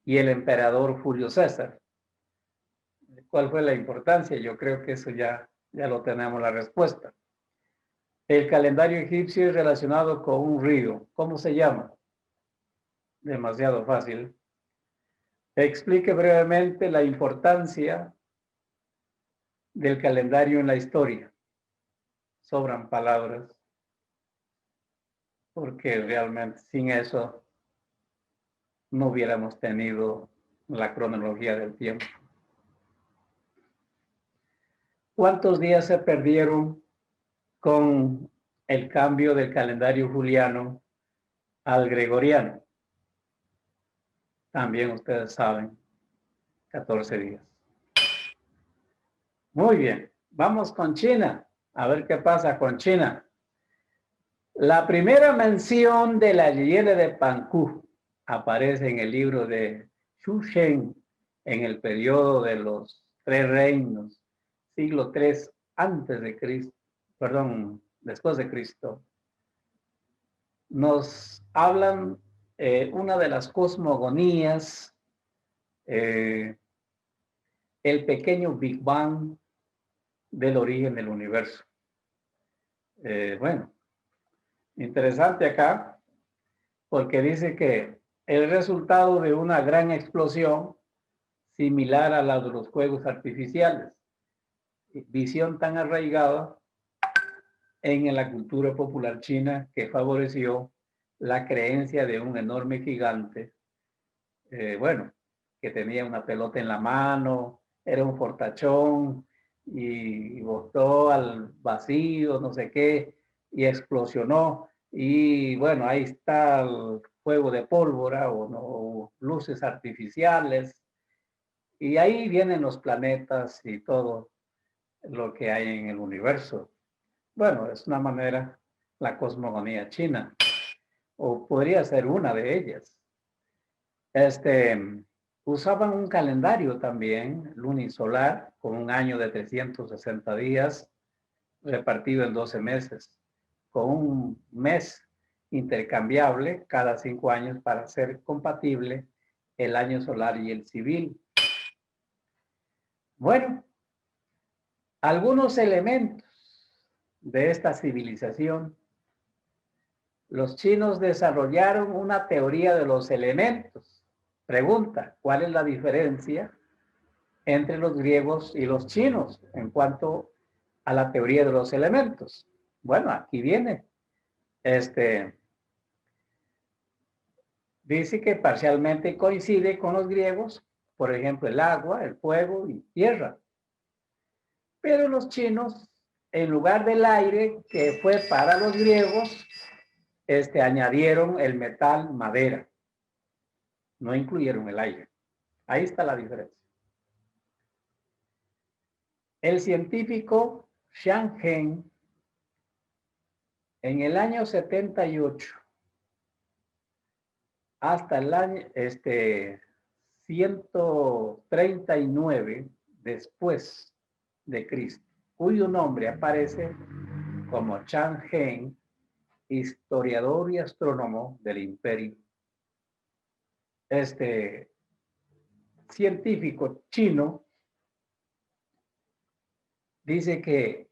y el emperador Julio César. ¿Cuál fue la importancia? Yo creo que eso ya lo tenemos la respuesta. El calendario egipcio es relacionado con un río. ¿Cómo se llama? Demasiado fácil. Explique brevemente la importancia del calendario en la historia. Sobran palabras, porque realmente sin eso no hubiéramos tenido la cronología del tiempo. ¿Cuántos días se perdieron con el cambio del calendario juliano al gregoriano? También ustedes saben, 14 días. Muy bien, vamos con China. A ver qué pasa con China. La primera mención de la hiena de Pankú aparece en el libro de Xu Shen en el periodo de los 3 reinos, siglo 3 antes de Cristo, perdón, después de Cristo. Nos hablan una de las cosmogonías, el pequeño Big Bang del origen del universo. Bueno, interesante acá, porque dice que el resultado de una gran explosión similar a la de los fuegos artificiales, visión tan arraigada en la cultura popular china que favoreció la creencia de un enorme gigante, bueno, que tenía una pelota en la mano, era un fortachón y botó al vacío, no sé qué, y explosionó. Y bueno, ahí está el fuego de pólvora o luces artificiales. Y ahí vienen los planetas y todo lo que hay en el universo. Bueno, es una manera, la cosmogonía china, o podría ser una de ellas. Usaban un calendario también, lunisolar, con un año de 360 días, repartido en 12 meses, con un mes intercambiable cada 5 años para ser compatible el año solar y el civil. Bueno, algunos elementos de esta civilización. Los chinos desarrollaron una teoría de los elementos. Pregunta, ¿cuál es la diferencia entre los griegos y los chinos en cuanto a la teoría de los elementos? Bueno, aquí viene. Dice que parcialmente coincide con los griegos, por ejemplo, el agua, el fuego y tierra. Pero los chinos, en lugar del aire, que fue para los griegos, añadieron el metal madera. No incluyeron el aire. Ahí está la diferencia. El científico Xiang Heng, en el año 78, hasta el año 139 después de Cristo, cuyo nombre aparece como Xiang Heng, historiador y astrónomo del imperio. Este científico chino dice que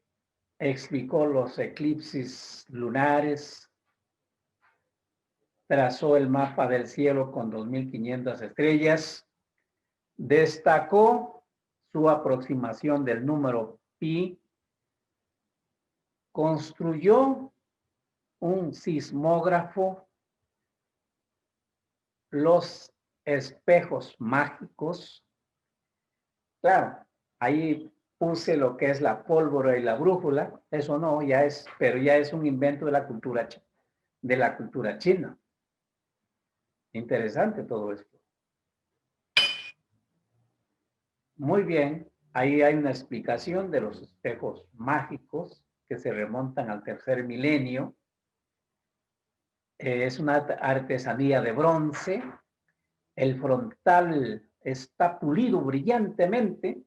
explicó los eclipses lunares, trazó el mapa del cielo con 2.500 estrellas, destacó su aproximación del número pi, construyó un sismógrafo, los espejos mágicos. Claro, ahí puse lo que es la pólvora y la brújula, eso no, pero ya es un invento de la cultura china. Interesante todo esto. Muy bien, ahí hay una explicación de los espejos mágicos que se remontan al 3er milenio. Es una artesanía de bronce. El frontal está pulido brillantemente,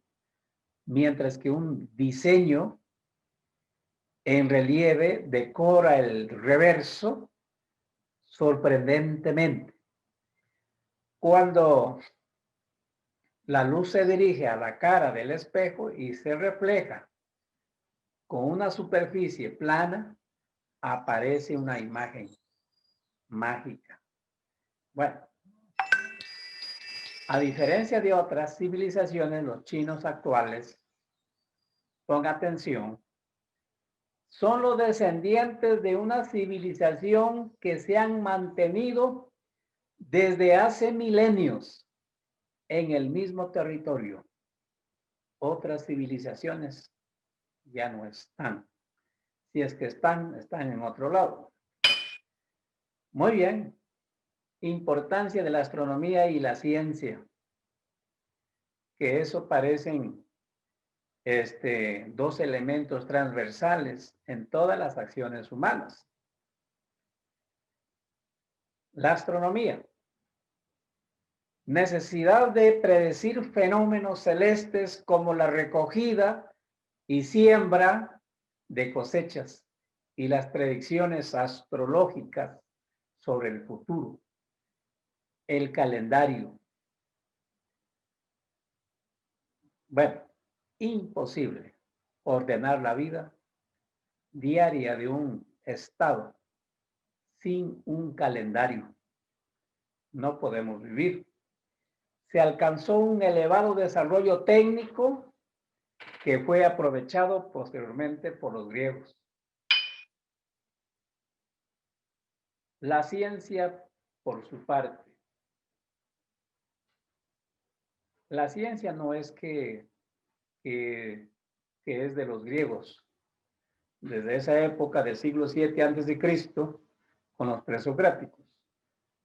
mientras que un diseño en relieve decora el reverso sorprendentemente. Cuando la luz se dirige a la cara del espejo y se refleja con una superficie plana, aparece una imagen mágica. Bueno, a diferencia de otras civilizaciones, los chinos actuales, con atención, son los descendientes de una civilización que se han mantenido desde hace milenios en el mismo territorio. Otras civilizaciones ya no están. Si es que están en otro lado. Muy bien. Importancia de la astronomía y la ciencia. Que eso parecen dos elementos transversales en todas las acciones humanas. La astronomía. Necesidad de predecir fenómenos celestes como la recogida y siembra de cosechas y las predicciones astrológicas sobre el futuro. El calendario. Bueno, imposible ordenar la vida diaria de un estado sin un calendario. No podemos vivir. Se alcanzó un elevado desarrollo técnico que fue aprovechado posteriormente por los griegos. La ciencia, por su parte. La ciencia no es que es de los griegos. Desde esa época del siglo VII antes de Cristo, con los presocráticos.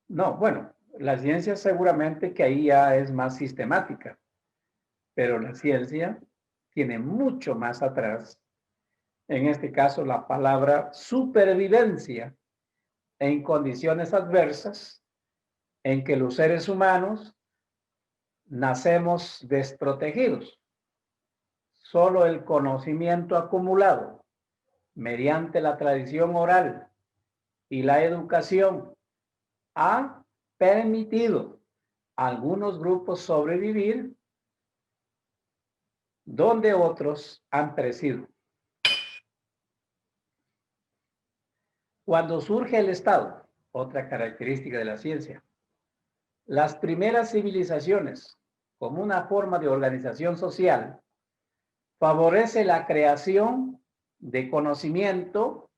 No, bueno, la ciencia seguramente que ahí ya es más sistemática, pero la ciencia tiene mucho más atrás, en este caso la palabra supervivencia en condiciones adversas en que los seres humanos nacemos desprotegidos. Solo el conocimiento acumulado mediante la tradición oral y la educación ha permitido a algunos grupos sobrevivir donde otros han perecido. Cuando surge el Estado, otra característica de la ciencia, las primeras civilizaciones, como una forma de organización social, favorece la creación de conocimiento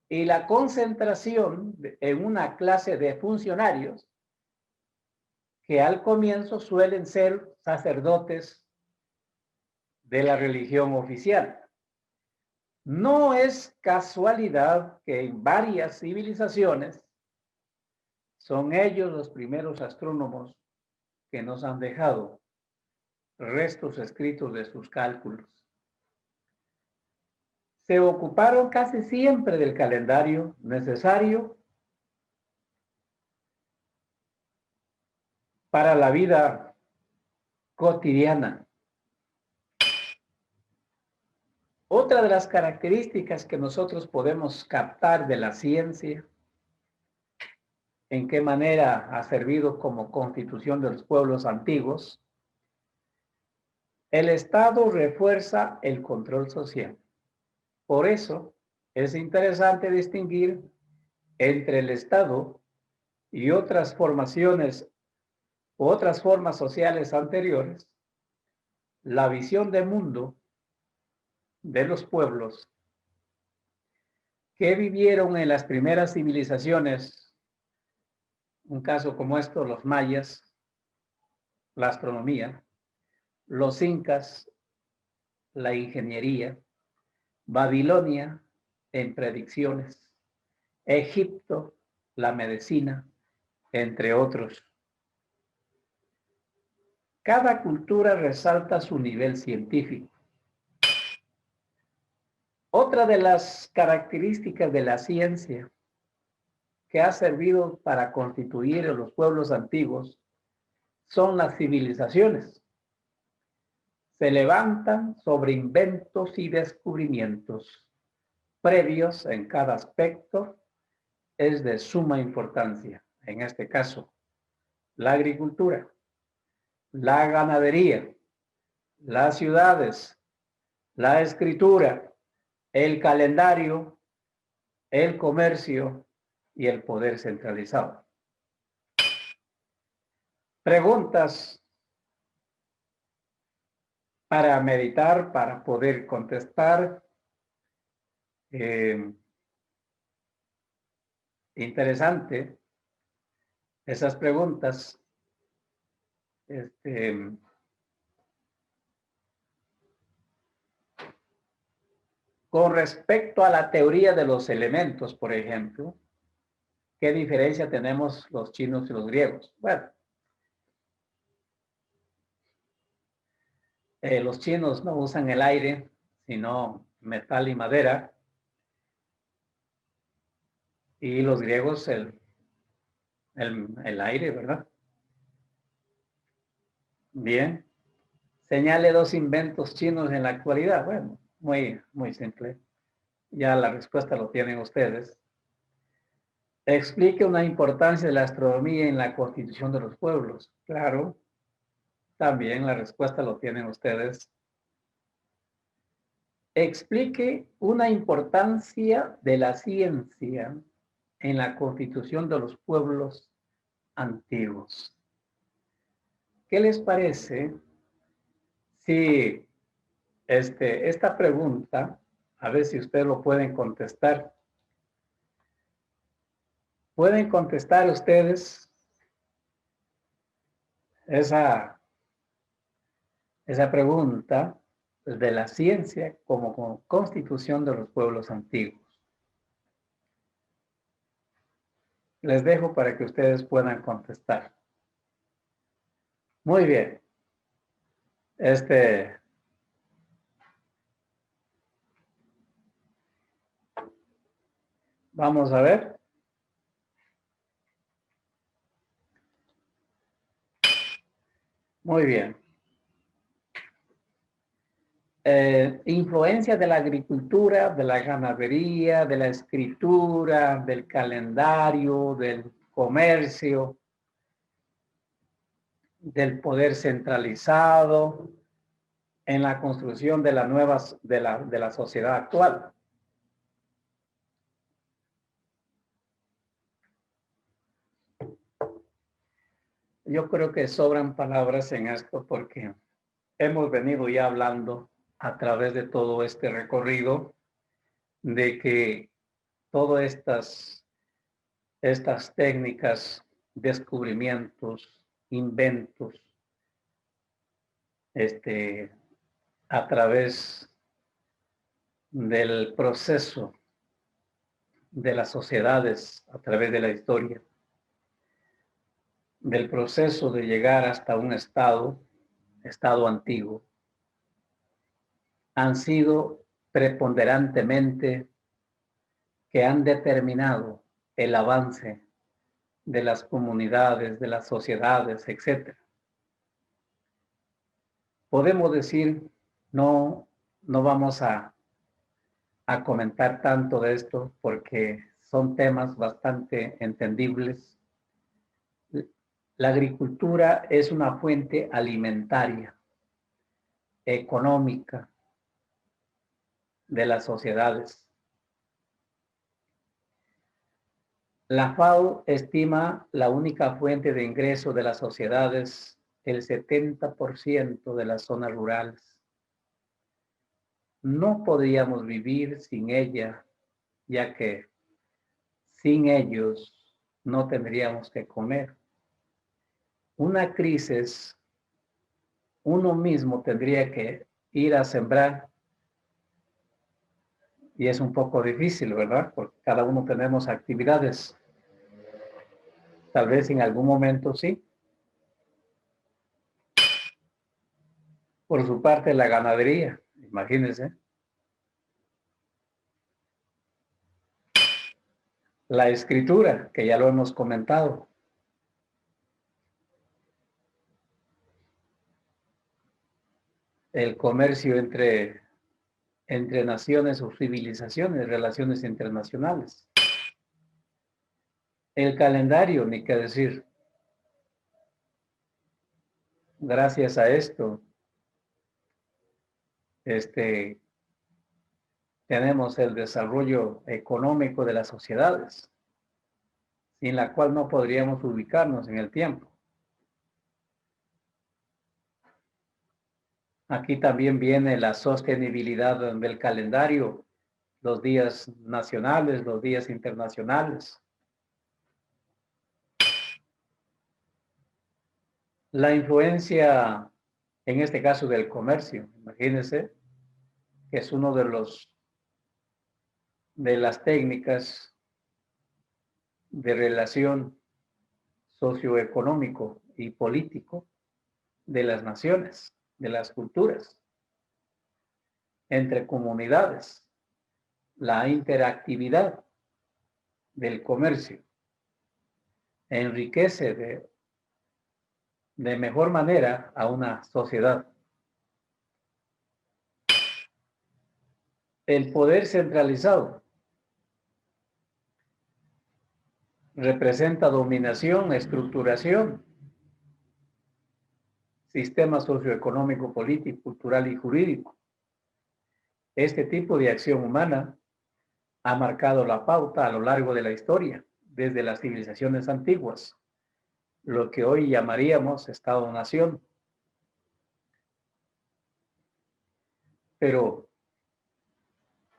y la concentración en una clase de funcionarios que al comienzo suelen ser sacerdotes de la religión oficial. No es casualidad que en varias civilizaciones son ellos los primeros astrónomos que nos han dejado restos escritos de sus cálculos. Se ocuparon casi siempre del calendario necesario para la vida cotidiana. Otra de las características que nosotros podemos captar de la ciencia, en qué manera ha servido como constitución de los pueblos antiguos, el Estado refuerza el control social. Por eso es interesante distinguir entre el Estado y otras formaciones u otras formas sociales anteriores, la visión de mundo de los pueblos que vivieron en las primeras civilizaciones, un caso como esto, los mayas, la astronomía, los incas, la ingeniería, Babilonia en predicciones, Egipto, la medicina, entre otros. Cada cultura resalta su nivel científico. Otra de las características de la ciencia que ha servido para constituir los pueblos antiguos son las civilizaciones. se levantan sobre inventos y descubrimientos previos en cada aspecto es de suma importancia. En este caso, la agricultura, la ganadería, las ciudades, la escritura, el calendario, el comercio y el poder centralizado. Preguntas para meditar, para poder contestar. Interesante esas preguntas. Con respecto a la teoría de los elementos, por ejemplo, ¿qué diferencia tenemos los chinos y los griegos? Bueno, los chinos no usan el aire, sino metal y madera. Y los griegos el aire, ¿verdad? Bien. Señale dos inventos chinos en la actualidad. Bueno, muy simple. Ya la respuesta lo tienen ustedes. Explique una importancia de la astronomía en la constitución de los pueblos. Claro, también la respuesta lo tienen ustedes. Explique una importancia de la ciencia en la constitución de los pueblos antiguos. ¿Qué les parece si esta pregunta, a ver si ustedes lo pueden contestar? ¿Pueden contestar ustedes esa pregunta de la ciencia como constitución de los pueblos antiguos? Les dejo para que ustedes puedan contestar. Muy bien. Vamos a ver. Muy bien. Influencia de la agricultura, de la ganadería, de la escritura, del calendario, del comercio, del poder centralizado en la construcción de la sociedad actual. Yo creo que sobran palabras en esto porque hemos venido ya hablando a través de todo este recorrido de que todas estas técnicas, descubrimientos, inventos, a través del proceso de las sociedades, a través de la historia, del proceso de llegar hasta un estado antiguo, han sido preponderantemente que han determinado el avance de las comunidades, de las sociedades, etc. Podemos decir, no vamos a comentar tanto de esto porque son temas bastante entendibles. La agricultura es una fuente alimentaria, económica de las sociedades. La FAO estima la única fuente de ingreso de las sociedades el 70% de las zonas rurales. No podríamos vivir sin ella, ya que sin ellos no tendríamos que comer. Una crisis, uno mismo tendría que ir a sembrar y es un poco difícil, ¿verdad? Porque cada uno tenemos actividades. Tal vez en algún momento sí. Por su parte, la ganadería, imagínense. La escritura, que ya lo hemos comentado. el comercio entre naciones o civilizaciones, relaciones internacionales. El calendario, ni qué decir. Gracias a esto, tenemos el desarrollo económico de las sociedades, sin la cual no podríamos ubicarnos en el tiempo. Aquí también viene la sostenibilidad del calendario, los días nacionales, los días internacionales. La influencia, en este caso del comercio, imagínense, que es uno de las técnicas de relación socioeconómico y político de las naciones, de las culturas, entre comunidades, la interactividad del comercio enriquece de mejor manera a una sociedad. El poder centralizado representa dominación, estructuración, sistema socioeconómico, político, cultural y jurídico. Este tipo de acción humana ha marcado la pauta a lo largo de la historia, desde las civilizaciones antiguas, lo que hoy llamaríamos Estado-nación. Pero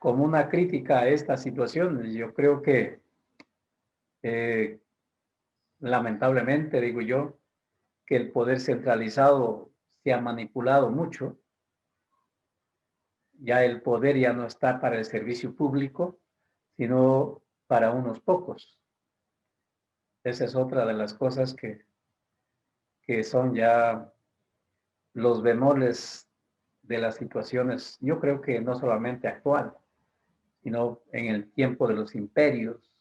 como una crítica a esta situación, yo creo que lamentablemente, digo yo, que el poder centralizado se ha manipulado mucho. Ya el poder ya no está para el servicio público, sino para unos pocos. Esa es otra de las cosas que son ya los bemoles de las situaciones, yo creo que no solamente actual, sino en el tiempo de los imperios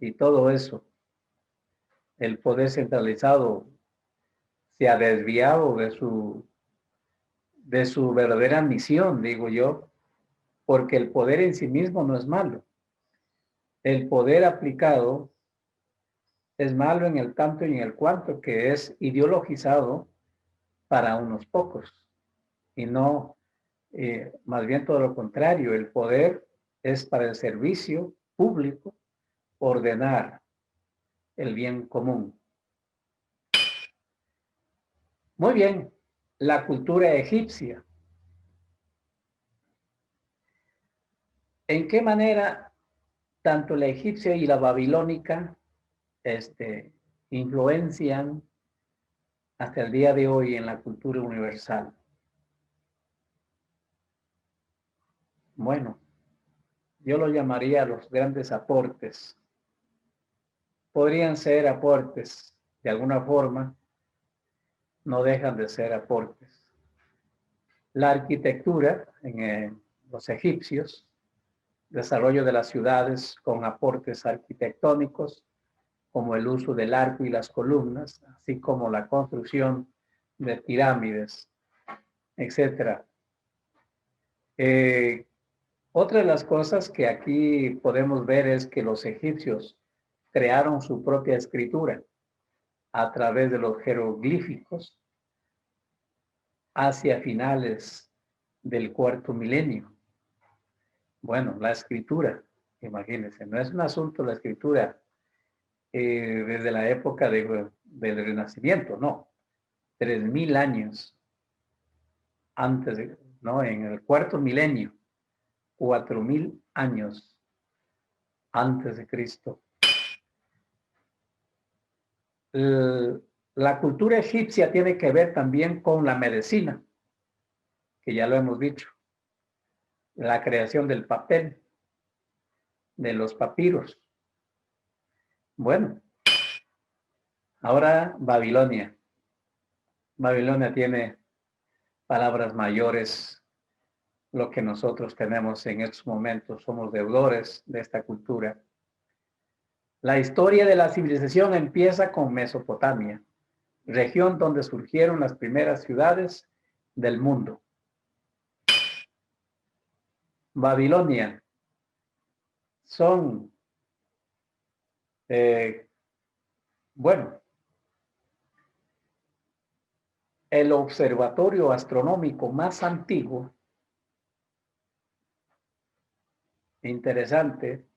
y todo eso. El poder centralizado se ha desviado de su verdadera misión, digo yo, porque el poder en sí mismo no es malo. El poder aplicado es malo en el tanto y en el cuanto que es ideologizado para unos pocos y no, más bien todo lo contrario, el poder es para el servicio público, ordenar el bien común. Muy bien, la cultura egipcia. ¿En qué manera tanto la egipcia y la babilónica influencian hasta el día de hoy en la cultura universal? Bueno, yo lo llamaría los grandes aportes. Podrían ser aportes, de alguna forma, no dejan de ser aportes. La arquitectura en los egipcios, desarrollo de las ciudades con aportes arquitectónicos, como el uso del arco y las columnas, así como la construcción de pirámides, etc. Otra de las cosas que aquí podemos ver es que los egipcios crearon su propia escritura a través de los jeroglíficos hacia finales del cuarto milenio. Bueno, la escritura, imagínense, no es un asunto la escritura desde la época del Renacimiento, no, 3000 años antes, no, en el cuarto milenio, 4000 años antes de Cristo. La cultura egipcia tiene que ver también con la medicina, que ya lo hemos dicho, la creación del papel, de los papiros. Bueno, ahora Babilonia. Babilonia tiene palabras mayores. Lo que nosotros tenemos en estos momentos, somos deudores de esta cultura. La historia de la civilización empieza con Mesopotamia, región donde surgieron las primeras ciudades del mundo. Babilonia son, bueno, el observatorio astronómico más antiguo, interesante,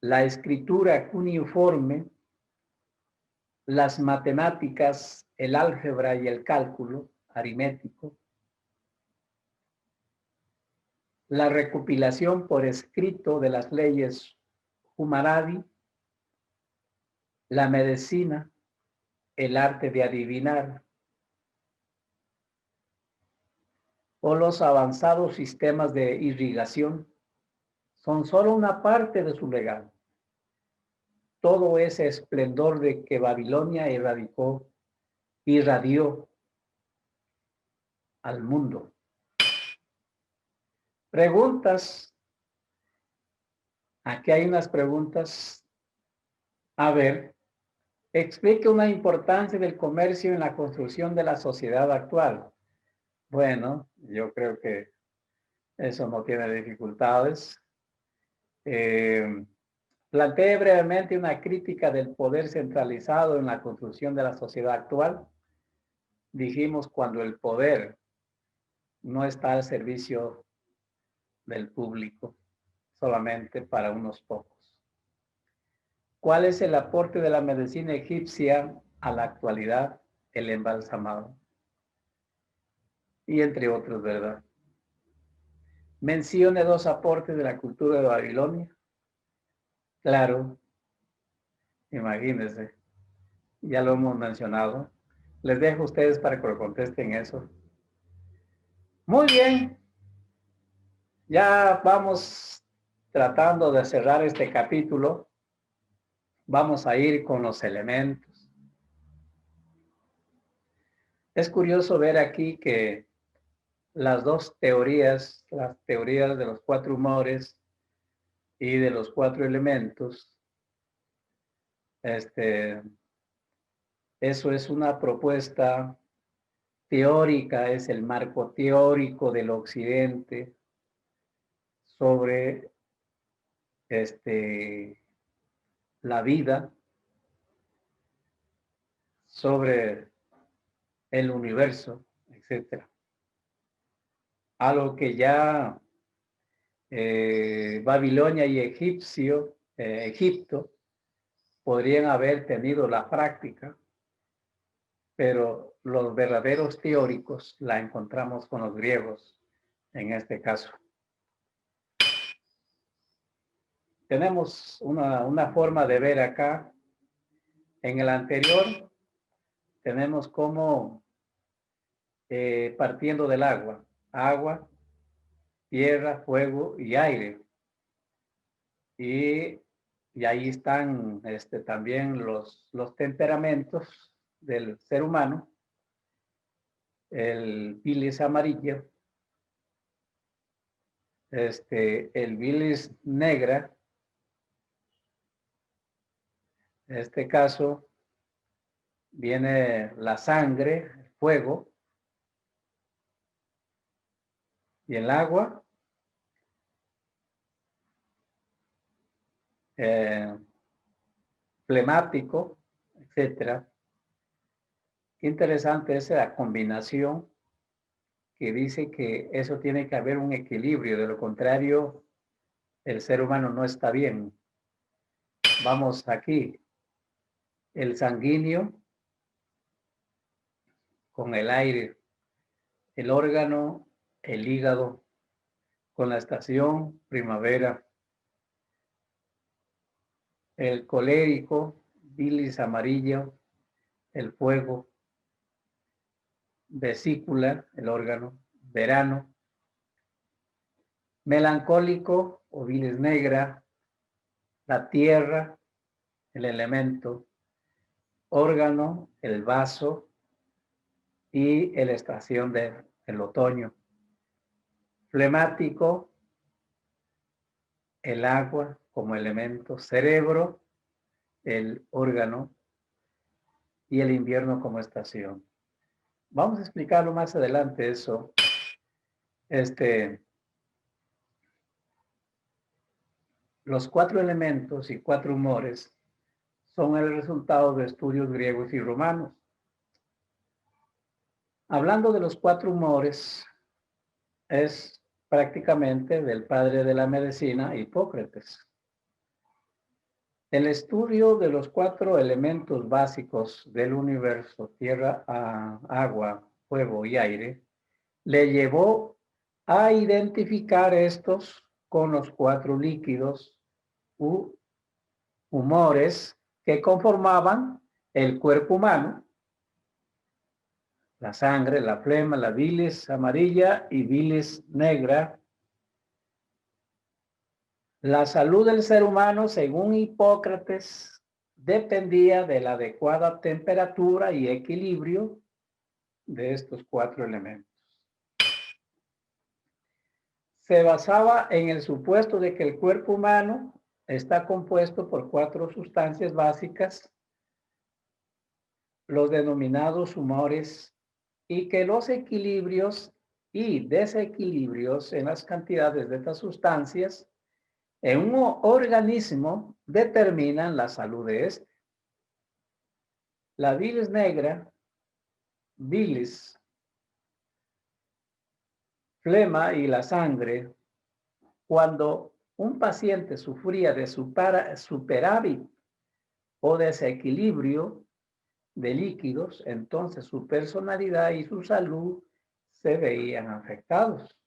la escritura cuneiforme, las matemáticas, el álgebra y el cálculo aritmético, la recopilación por escrito de las leyes Hammurabi, la medicina, el arte de adivinar, o los avanzados sistemas de irrigación son solo una parte de su legado. Todo ese esplendor de que Babilonia irradió al mundo. Preguntas. Aquí hay unas preguntas. A ver, explique una importancia del comercio en la construcción de la sociedad actual. Bueno, yo creo que eso no tiene dificultades. Planteé brevemente una crítica del poder centralizado en la construcción de la sociedad actual. Dijimos cuando el poder no está al servicio del público, solamente para unos pocos. ¿Cuál es el aporte de la medicina egipcia a la actualidad? El embalsamado. Y entre otros, ¿verdad? Mencione dos aportes de la cultura de Babilonia. Claro, imagínense, ya lo hemos mencionado. Les dejo a ustedes para que lo contesten eso. Muy bien, ya vamos tratando de cerrar este capítulo. Vamos a ir con los elementos. Es curioso ver aquí que las dos teorías, las teorías de los cuatro humores y de los cuatro elementos, eso es una propuesta teórica, es el marco teórico del occidente sobre la vida, sobre el universo, etcétera. Algo que ya Babilonia y Egipto podrían haber tenido la práctica, pero los verdaderos teóricos la encontramos con los griegos en este caso. Tenemos una forma de ver acá. En el anterior tenemos como partiendo del agua, tierra, fuego y aire. Y ahí están también los temperamentos del ser humano, el bilis amarillo, el bilis negra, en este caso viene la sangre, el fuego, y el agua, flemático, etcétera. Qué interesante es la combinación que dice que eso tiene que haber un equilibrio, de lo contrario, el ser humano no está bien. Vamos aquí, el sanguíneo con el aire, el órgano, el hígado, con la estación primavera, el colérico, bilis amarillo, el fuego, vesícula, el órgano, verano, melancólico o bilis negra, la tierra, el elemento, órgano, el vaso y la estación del otoño. Flemático, el agua como elemento, cerebro, el órgano y el invierno como estación. Vamos a explicarlo más adelante eso. Los 4 elementos y 4 humores son el resultado de estudios griegos y romanos. Hablando de los 4 humores, es prácticamente del padre de la medicina, Hipócrates. El estudio de los 4 elementos básicos del universo, tierra, agua, fuego y aire, le llevó a identificar estos con los 4 líquidos u humores que conformaban el cuerpo humano: la sangre, la flema, la bilis amarilla y bilis negra. La salud del ser humano, según Hipócrates, dependía de la adecuada temperatura y equilibrio de estos 4 elementos. Se basaba en el supuesto de que el cuerpo humano está compuesto por 4 sustancias básicas, los denominados humores, y que los equilibrios y desequilibrios en las cantidades de estas sustancias en un organismo determinan la salud de este. La bilis negra, bilis, flema y la sangre, cuando un paciente sufría de superávit o desequilibrio de líquidos, entonces su personalidad y su salud se veían afectados.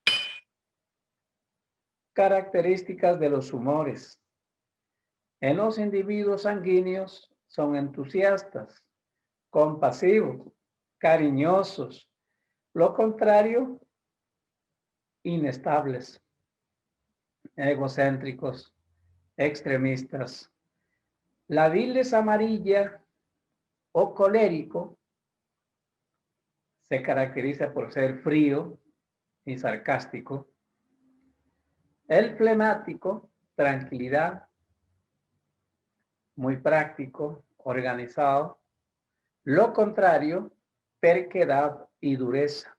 Características de los humores. En los individuos sanguíneos son entusiastas, compasivos, cariñosos. Lo contrario, inestables, egocéntricos, extremistas. La bilis amarilla o colérico se caracteriza por ser frío y sarcástico. El flemático, tranquilidad, muy práctico, organizado. Lo contrario, terquedad y dureza.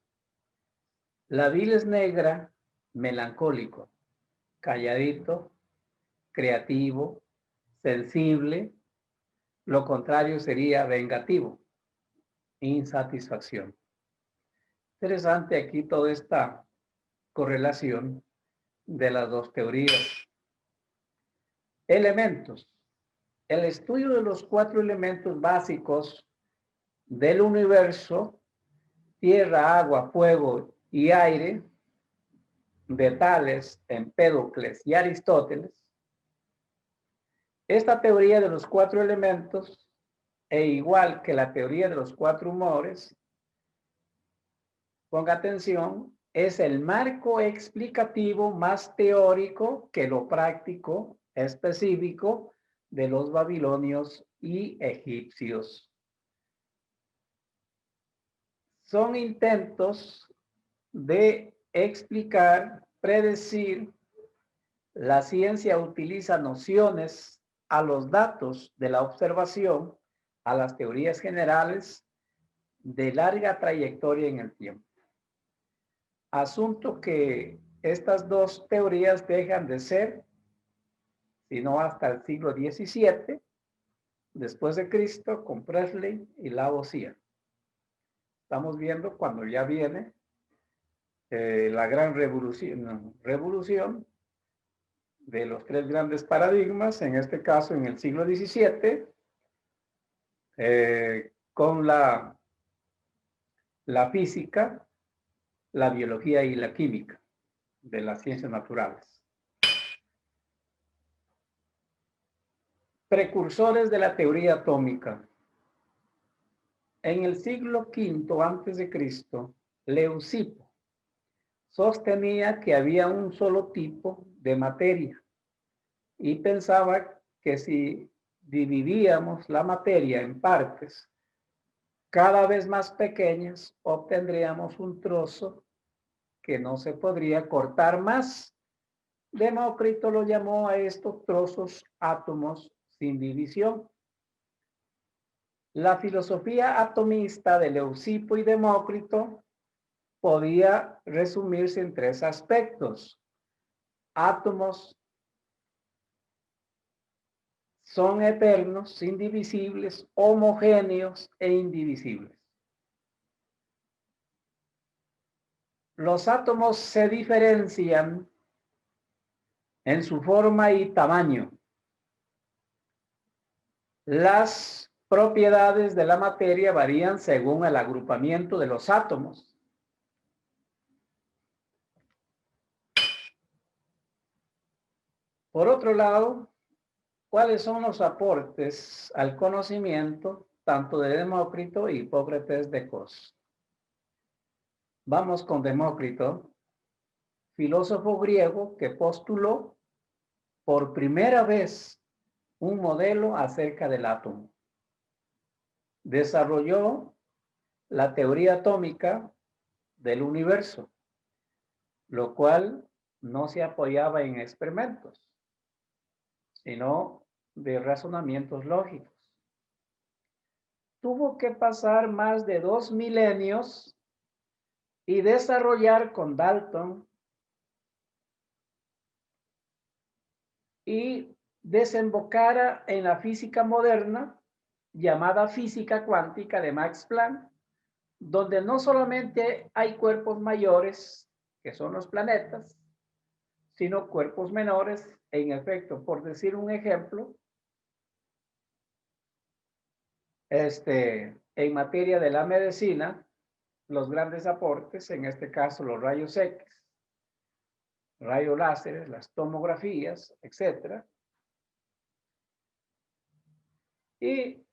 La bilis negra, melancólico, calladito, creativo, sensible. Lo contrario sería vengativo, insatisfacción. Interesante aquí toda esta correlación de las dos teorías. Elementos. El estudio de los 4 elementos básicos del universo, tierra, agua, fuego y aire, de Tales, Empédocles y Aristóteles. Esta teoría de los 4 elementos, e igual que la teoría de los 4 humores, ponga atención, es el marco explicativo más teórico que lo práctico específico de los babilonios y egipcios. Son intentos de explicar, predecir. La ciencia utiliza nociones a los datos de la observación, a las teorías generales de larga trayectoria en el tiempo. Asunto que estas dos teorías dejan de ser, sino hasta el siglo XVII, después de Cristo, con Presley y Lavoisier. Estamos viendo cuando ya viene la gran revolución de los 3 grandes paradigmas, en este caso en el siglo XVII, con la física, la biología y la química de las ciencias naturales. Precursores de la teoría atómica. En el siglo V a.C., Leucipo sostenía que había un solo tipo de materia y pensaba que si dividíamos la materia en partes cada vez más pequeñas, obtendríamos un trozo que no se podría cortar más. Demócrito lo llamó a estos trozos átomos sin división. La filosofía atomista de Leucipo y Demócrito podía resumirse en 3 aspectos: átomos son eternos, indivisibles, homogéneos e indivisibles. Los átomos se diferencian en su forma y tamaño. Las propiedades de la materia varían según el agrupamiento de los átomos. Por otro lado, ¿cuáles son los aportes al conocimiento tanto de Demócrito y Hipócrates de Cos? Vamos con Demócrito, filósofo griego que postuló por primera vez un modelo acerca del átomo. Desarrolló la teoría atómica del universo, lo cual no se apoyaba en experimentos, sino de razonamientos lógicos. Tuvo que pasar más de 2 milenios y desarrollar con Dalton y desembocara en la física moderna, llamada física cuántica de Max Planck, donde no solamente hay cuerpos mayores, que son los planetas, sino cuerpos menores. En efecto, por decir un ejemplo, en materia de la medicina, los grandes aportes, en este caso los rayos X, rayos láseres, las tomografías, etcétera. Y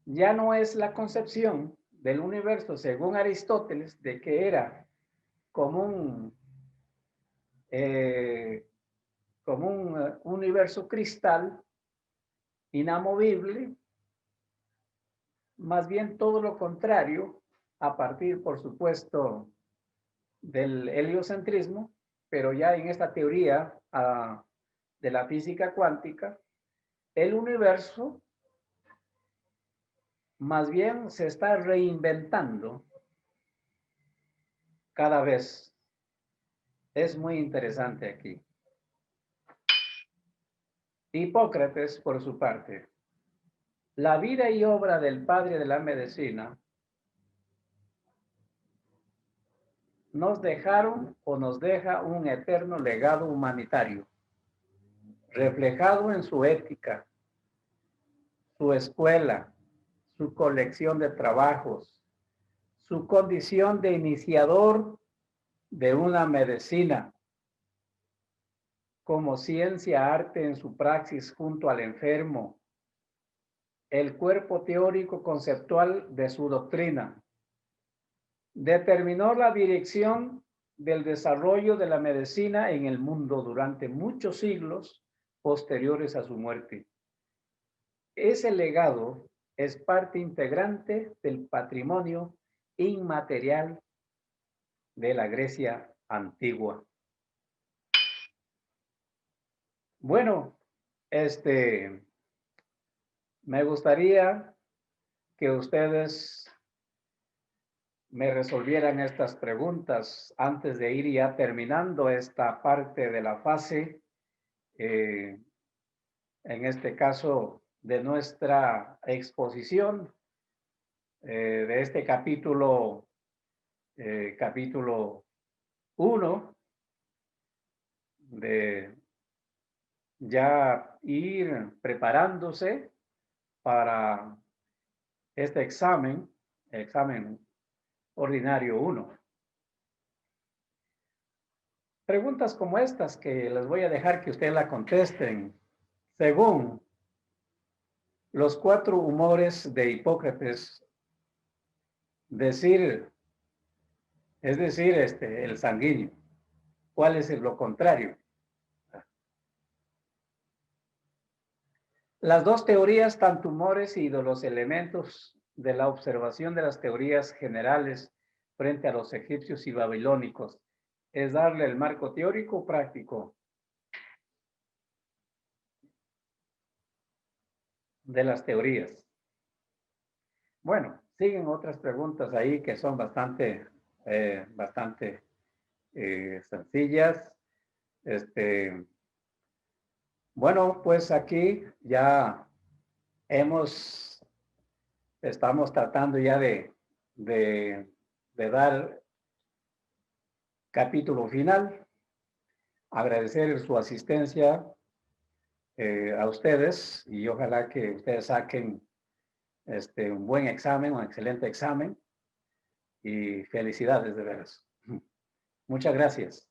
ya no es la concepción del universo, según Aristóteles, de que era como un universo cristal inamovible, más bien todo lo contrario, a partir, por supuesto, del heliocentrismo, pero ya en esta teoría de la física cuántica, el universo más bien se está reinventando cada vez. Es muy interesante aquí. Hipócrates, por su parte, la vida y obra del padre de la medicina nos dejaron o nos deja un eterno legado humanitario, reflejado en su ética, su escuela, su colección de trabajos, su condición de iniciador de una medicina como ciencia arte en su praxis junto al enfermo, el cuerpo teórico conceptual de su doctrina. Determinó la dirección del desarrollo de la medicina en el mundo durante muchos siglos posteriores a su muerte. Ese legado es parte integrante del patrimonio inmaterial de la Grecia antigua. Bueno, me gustaría que ustedes me resolvieran estas preguntas antes de ir ya terminando esta parte de la fase, en este caso de nuestra exposición, de este capítulo 1, de ya ir preparándose para este examen ordinario 1. Preguntas como estas que les voy a dejar que ustedes la contesten. Según los 4 humores de Hipócrates, es decir, el sanguíneo, ¿cuál es lo contrario? Las dos teorías, tanto humores y de los elementos de la observación de las teorías generales frente a los egipcios y babilónicos, es darle el marco teórico o práctico de las teorías. Bueno, siguen otras preguntas ahí que son bastante sencillas. Bueno, pues aquí ya estamos tratando ya de dar capítulo final. Agradecer su asistencia a ustedes y ojalá que ustedes saquen un buen examen, un excelente examen y felicidades de veras. Muchas gracias.